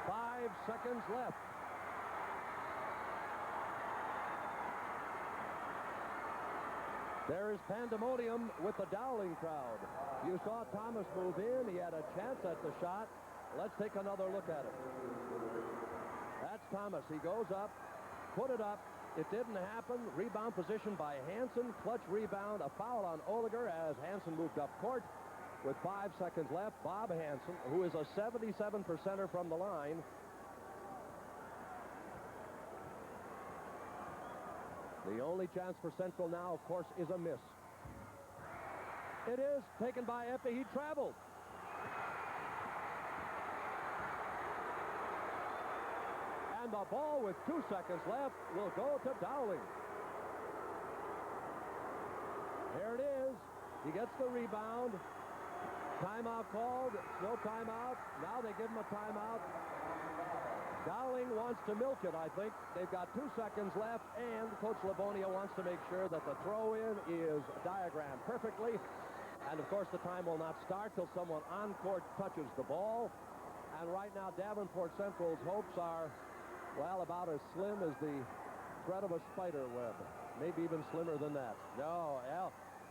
5 seconds left. There is pandemonium with the Dowling crowd. You saw Thomas move in. He had a chance at the shot. Let's take another look at it. That's Thomas. He goes up, put it up. It didn't happen. Rebound position by Hansen. Clutch rebound. A foul on Oliger as Hansen moved up court. With 5 seconds left, Bob Hansen, who is a 77%er from the line. The only chance for Central now, of course, is a miss. It is taken by Effie. He traveled. And the ball with 2 seconds left will go to Dowling. Here it is. He gets the rebound. Timeout called. No timeout. Now they give him a timeout. Dowling wants to milk it, I think. They've got 2 seconds left, and Coach Labonia wants to make sure that the throw-in is diagrammed perfectly. And, of course, the time will not start till someone on court touches the ball. And right now, Davenport Central's hopes are, well, about as slim as the thread of a spider web. Maybe even slimmer than that. No,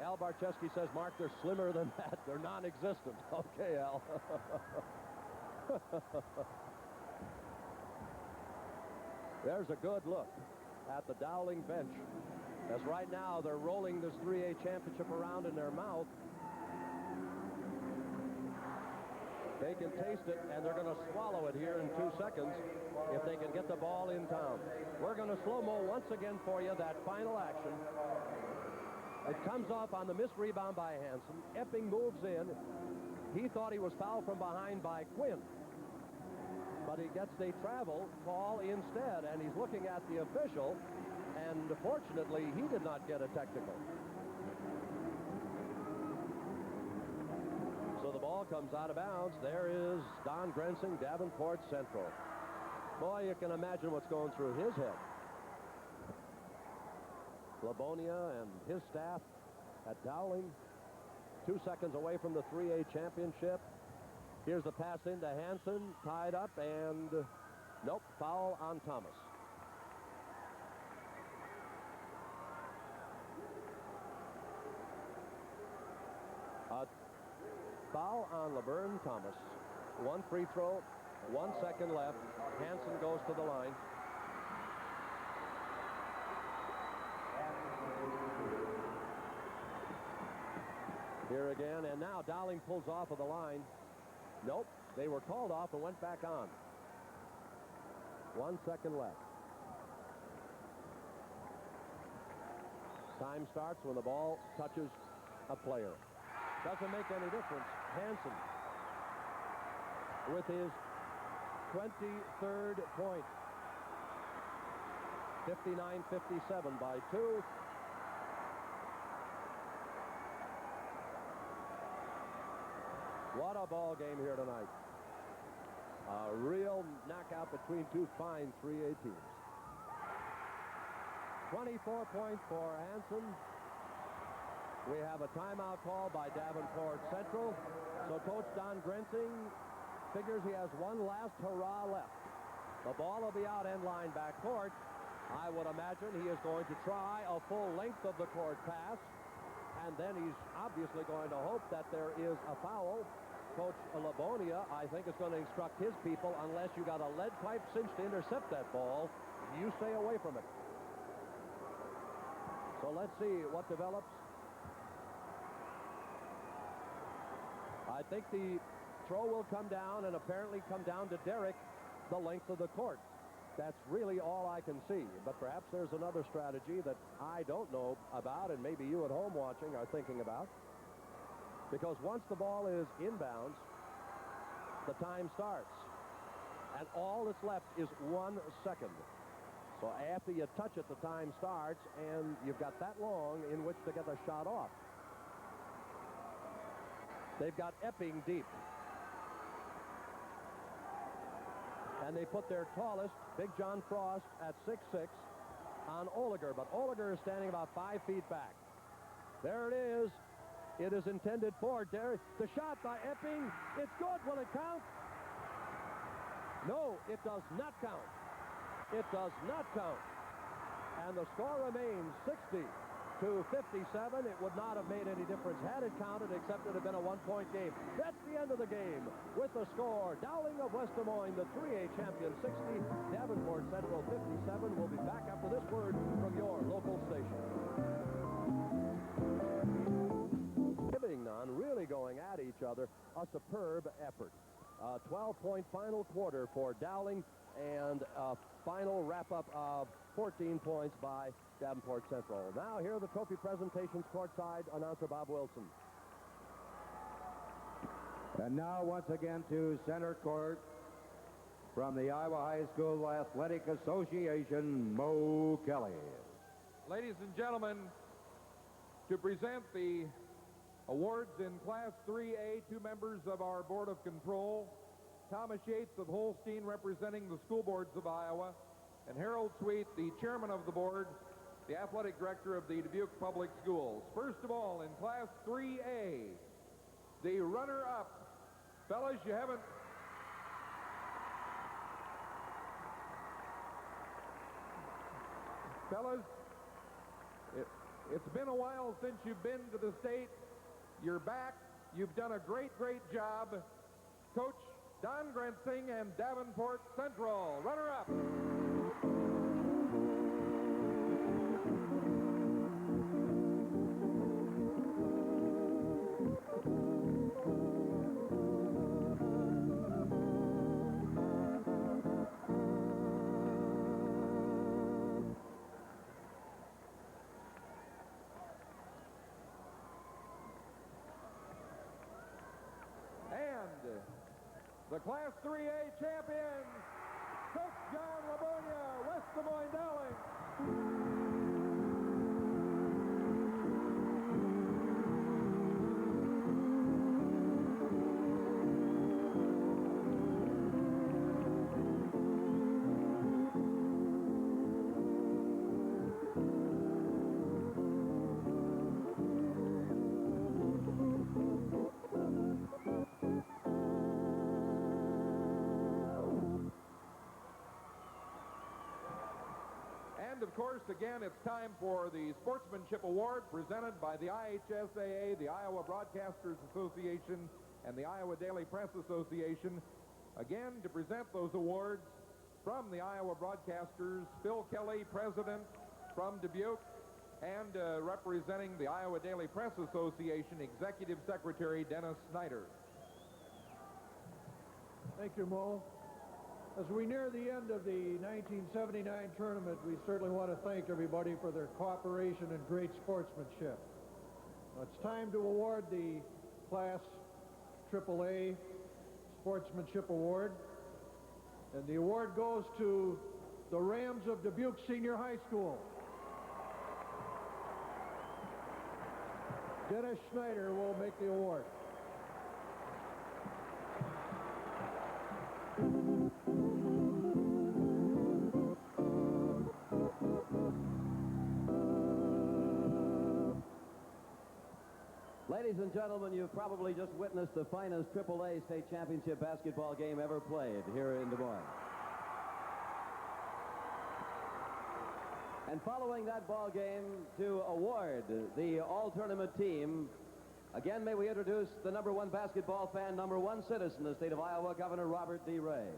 Al Barczewski says, Mark, they're slimmer than that. They're non-existent. Okay, Al. There's a good look at the Dowling bench. As right now, they're rolling this 3A championship around in their mouth. They can taste it, and they're going to swallow it here in 2 seconds if they can get the ball in town. We're going to slow-mo once again for you that final action. It comes off on the missed rebound by Hansen. Epping moves in. He thought he was fouled from behind by Quinn. But he gets a travel call instead, and he's looking at the official, and fortunately, he did not get a technical. So the ball comes out of bounds. There is Don Grensing, Davenport Central. Boy, you can imagine what's going through his head. Labonia and his staff at Dowling, 2 seconds away from the 3A championship. Here's the pass into Hansen, tied up, and nope, foul on Thomas. A foul on Laverne Thomas. 1 free throw, 1 second left. Hansen goes to the line. Here again, and now Dowling pulls off of the line. Nope, they were called off and went back on. 1 second left. Time starts when the ball touches a player. Doesn't make any difference. Hansen with his 23rd point. 59-57 by 2. What a ball game here tonight. A real knockout between two fine 3A teams. 24 points for Hansen. We have a timeout call by Davenport Central. So Coach Don Grensing figures he has one last hurrah left. The ball will be out end line backcourt. I would imagine he is going to try a full length of the court pass. And then he's obviously going to hope that there is a foul. Coach Labonia, I think, is going to instruct his people, unless you got a lead pipe cinch to intercept that ball, you stay away from it. So let's see what develops. I think the throw will come down and apparently come down to Derek the length of the court. That's really all I can see. But perhaps there's another strategy that I don't know about, and maybe you at home watching are thinking about. Because once the ball is inbounds, the time starts. And all that's left is 1 second. So after you touch it, the time starts, and you've got that long in which to get a shot off. They've got Epping deep. And they put their tallest, Big John Frost, at 6'6", on Oliger. But Oliger is standing about 5 feet back. There it is. It is intended for Derek. The shot by Epping. It's good. Will it count? No, it does not count. It does not count. And the score remains 60-57. It would not have made any difference had it counted, except it had been a one-point game. That's the end of the game. With the score, Dowling of West Des Moines, the 3A champion, 60. Davenport Central, 57. We'll be back after this word from your local station. On really going at each other, a superb effort. 12-point final quarter for Dowling, and a final wrap-up of 14 points by Davenport Central. Now here are the trophy presentations courtside. Announcer Bob Wilson. And now once again to center court from the Iowa High School Athletic Association, Mo Kelly. Ladies and gentlemen, to present the awards in Class 3A, 2 members of our Board of Control, Thomas Yates of Holstein representing the school boards of Iowa, and Harold Sweet, the chairman of the board, the athletic director of the Dubuque Public Schools. First of all, in Class 3A, the runner-up. Fellas, you haven't... Fellas, it's been a while since you've been to the state. You're back. You've done a great, great job. Coach Don Grensing and Davenport Central, runner-up. The Class 3A champions, Coach John Labonia, West Des Moines Dowling. Of course, again, it's time for the Sportsmanship Award presented by the IHSAA, the Iowa Broadcasters Association, and the Iowa Daily Press Association. Again, to present those awards from the Iowa Broadcasters, Phil Kelly, president from Dubuque, And representing the Iowa Daily Press Association, Executive Secretary Dennis Snyder. Thank you, Mo. As we near the end of the 1979 tournament, we certainly want to thank everybody for their cooperation and great sportsmanship. Now it's time to award the Class AAA Sportsmanship Award. And the award goes to the Rams of Dubuque Senior High School. Dennis Schneider will make the award. Ladies and gentlemen, you've probably just witnessed the finest AAA state championship basketball game ever played here in Des Moines. And following that ball game to award the all-tournament team, again, may we introduce the #1 basketball fan, #1 citizen in the state of Iowa, Governor Robert D. Ray.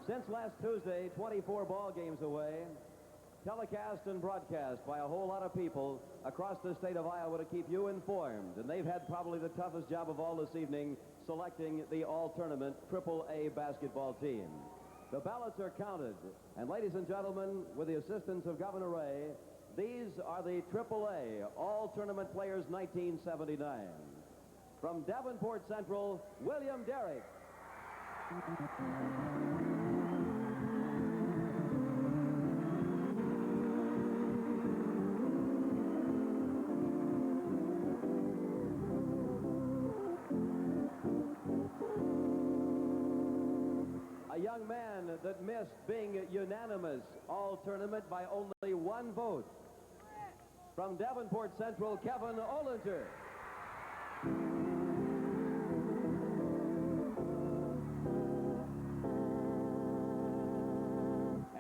Since last Tuesday, 24 ball games away, telecast and broadcast by a whole lot of people across the state of Iowa to keep you informed. And they've had probably the toughest job of all this evening, selecting the all-tournament AAA basketball team. The ballots are counted. And ladies and gentlemen, with the assistance of Governor Ray, these are the AAA all-tournament players 1979. From Davenport Central, William Derrick. A young man that missed being unanimous all-tournament by only 1 vote. From Davenport Central, Kevin Olinger.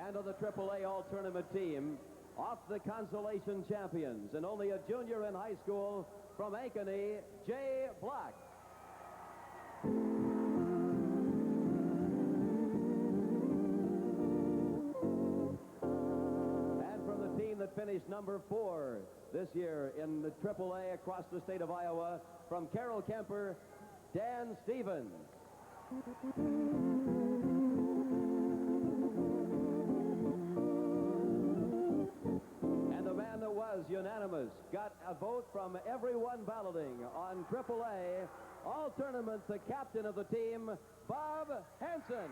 And on the AAA all-tournament team, off the consolation champions, and only a junior in high school, from Ankeny, Jay Block. That finished #4 this year in the AAA across the state of Iowa, from Carroll Kemper, Dan Stevens. And the man that was unanimous, got a vote from everyone balloting on AAA all-tournament, the captain of the team, Bob Hansen.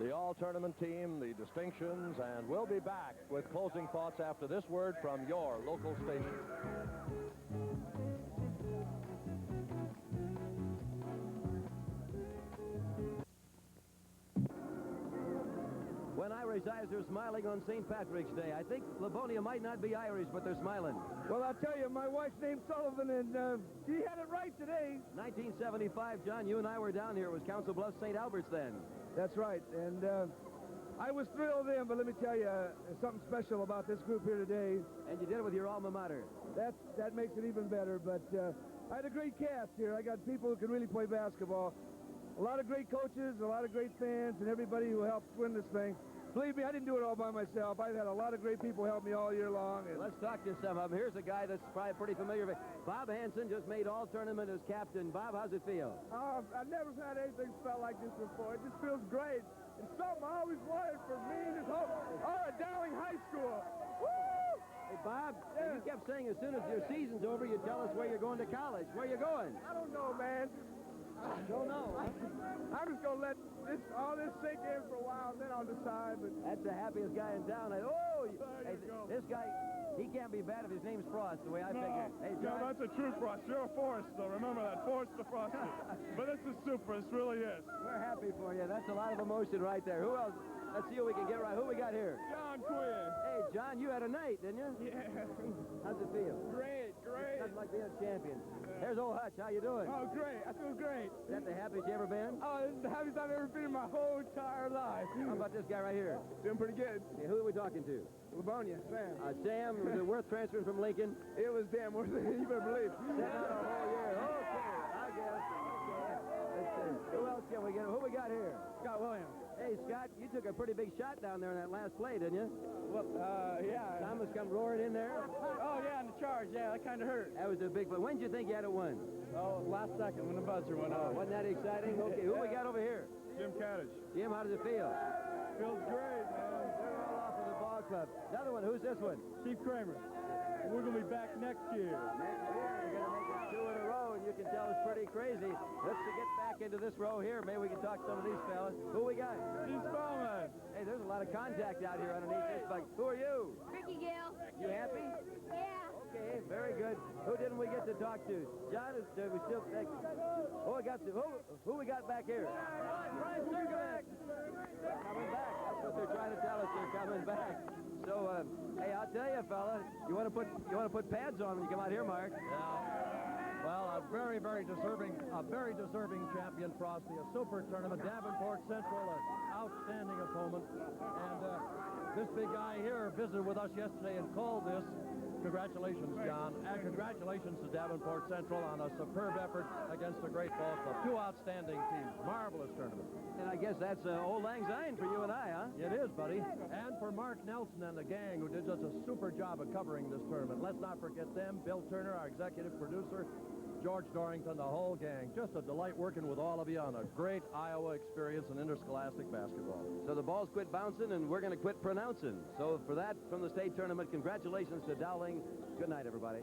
The all-tournament team, the distinctions, and we'll be back with closing thoughts after this word from your local station. When Irish eyes are smiling on St. Patrick's Day, I think Livonia might not be Irish, but they're smiling. Well, I'll tell you, my wife's name's Sullivan, and she had it right today. 1975, John, you and I were down here. It was Council Bluffs, St. Albert's then. That's right, and I was thrilled then, but let me tell you, there's something special about this group here today. And you did it with your alma mater. That makes it even better, but I had a great cast here. I got people who can really play basketball. A lot of great coaches, a lot of great fans, and everybody who helped win this thing. Believe me, I didn't do it all by myself. I've had a lot of great people help me all year long. And let's talk to some of them. Here's a guy that's probably pretty familiar with. Bob Hansen just made all-tournament as captain. Bob, how's it feel? I've never had anything felt like this before. It just feels great. It's something I always wanted for me and this whole at Dowling High School. Woo! Hey, Bob, you kept saying as soon as your season's over, you tell us where you're going to college. Where you going? I don't know, man. Don't know. I'm just going to let all this sink in for a while, and then I'll decide. But that's the happiest guy in town. This guy, he can't be bad if his name's Frost, the way I figure. Hey, John. No, that's a true Frost. You're a Forrest, though. Remember that. Forrest the Frosty. But this is super. This really is. We're happy for you. That's a lot of emotion right there. Who else? Let's see who we can get right. Who we got here? John Quinn. Hey, John, you had a night, didn't you? Yeah. How's it feel? Great. Nothing like being a champion. There's old Hutch. How you doing? Oh, great. I feel great. Is that the happiest you ever been? Oh, this is the happiest I've ever been in my whole entire life. How about this guy right here? Doing pretty good. Yeah, who are we talking to? Livonia, Sam. Sam, was it worth transferring from Lincoln? It was damn worth it. You better believe. Sitting out a whole year. Okay, I guess. Okay. Let's see. Who else can we get? Who we got here? Scott Williams. Hey, Scott, you took a pretty big shot down there in that last play, didn't you? Well, yeah. Thomas come roaring in there. Oh, yeah, in the charge. Yeah, that kind of hurt. That was a big play. When did you think you had it won? Oh, last second when the buzzer went off. Wasn't that exciting? Okay, who we got over here? Jim Caddis. Jim, how does it feel? Feels great, man. They're all off of the ball club. Another one, who's this one? Steve Kramer. We're going to be back next year. Next year, you're going to make it 2 in a row, and you can tell it's pretty crazy. Let's get back into this row here. Maybe we can talk to some of these fellas. Who we got? Steve Spellman. Hey, there's a lot of contact out here underneath this bike. Who are you? Ricky Gale. You happy? Yeah. Okay, very good. Who didn't we get to talk to? John, is we still thank you. Who we got back here? Brian Circulac. They're coming back. That's what they're trying to tell us. They're coming back. So, hey, I'll tell you, fella, you want to put pads on when you come out here, Mark. Yeah. Well, a very deserving champion, Frosty. A super tournament. Davenport Central, an outstanding opponent. And this big guy here visited with us yesterday and called this. Congratulations, John. And congratulations to Davenport Central on a superb effort against a great ball club. 2 outstanding teams. Marvelous tournament. And I guess that's old Lang Syne for you and I, huh? It is, buddy. And for Mark Nelson and the gang who did such a super job of covering this tournament. Let's not forget them. Bill Turner, our executive producer. George Dorrington, the whole gang. Just a delight working with all of you on a great Iowa experience in interscholastic basketball. So the balls quit bouncing, and we're going to quit pronouncing. So for that, from the state tournament, congratulations to Dowling. Good night, everybody.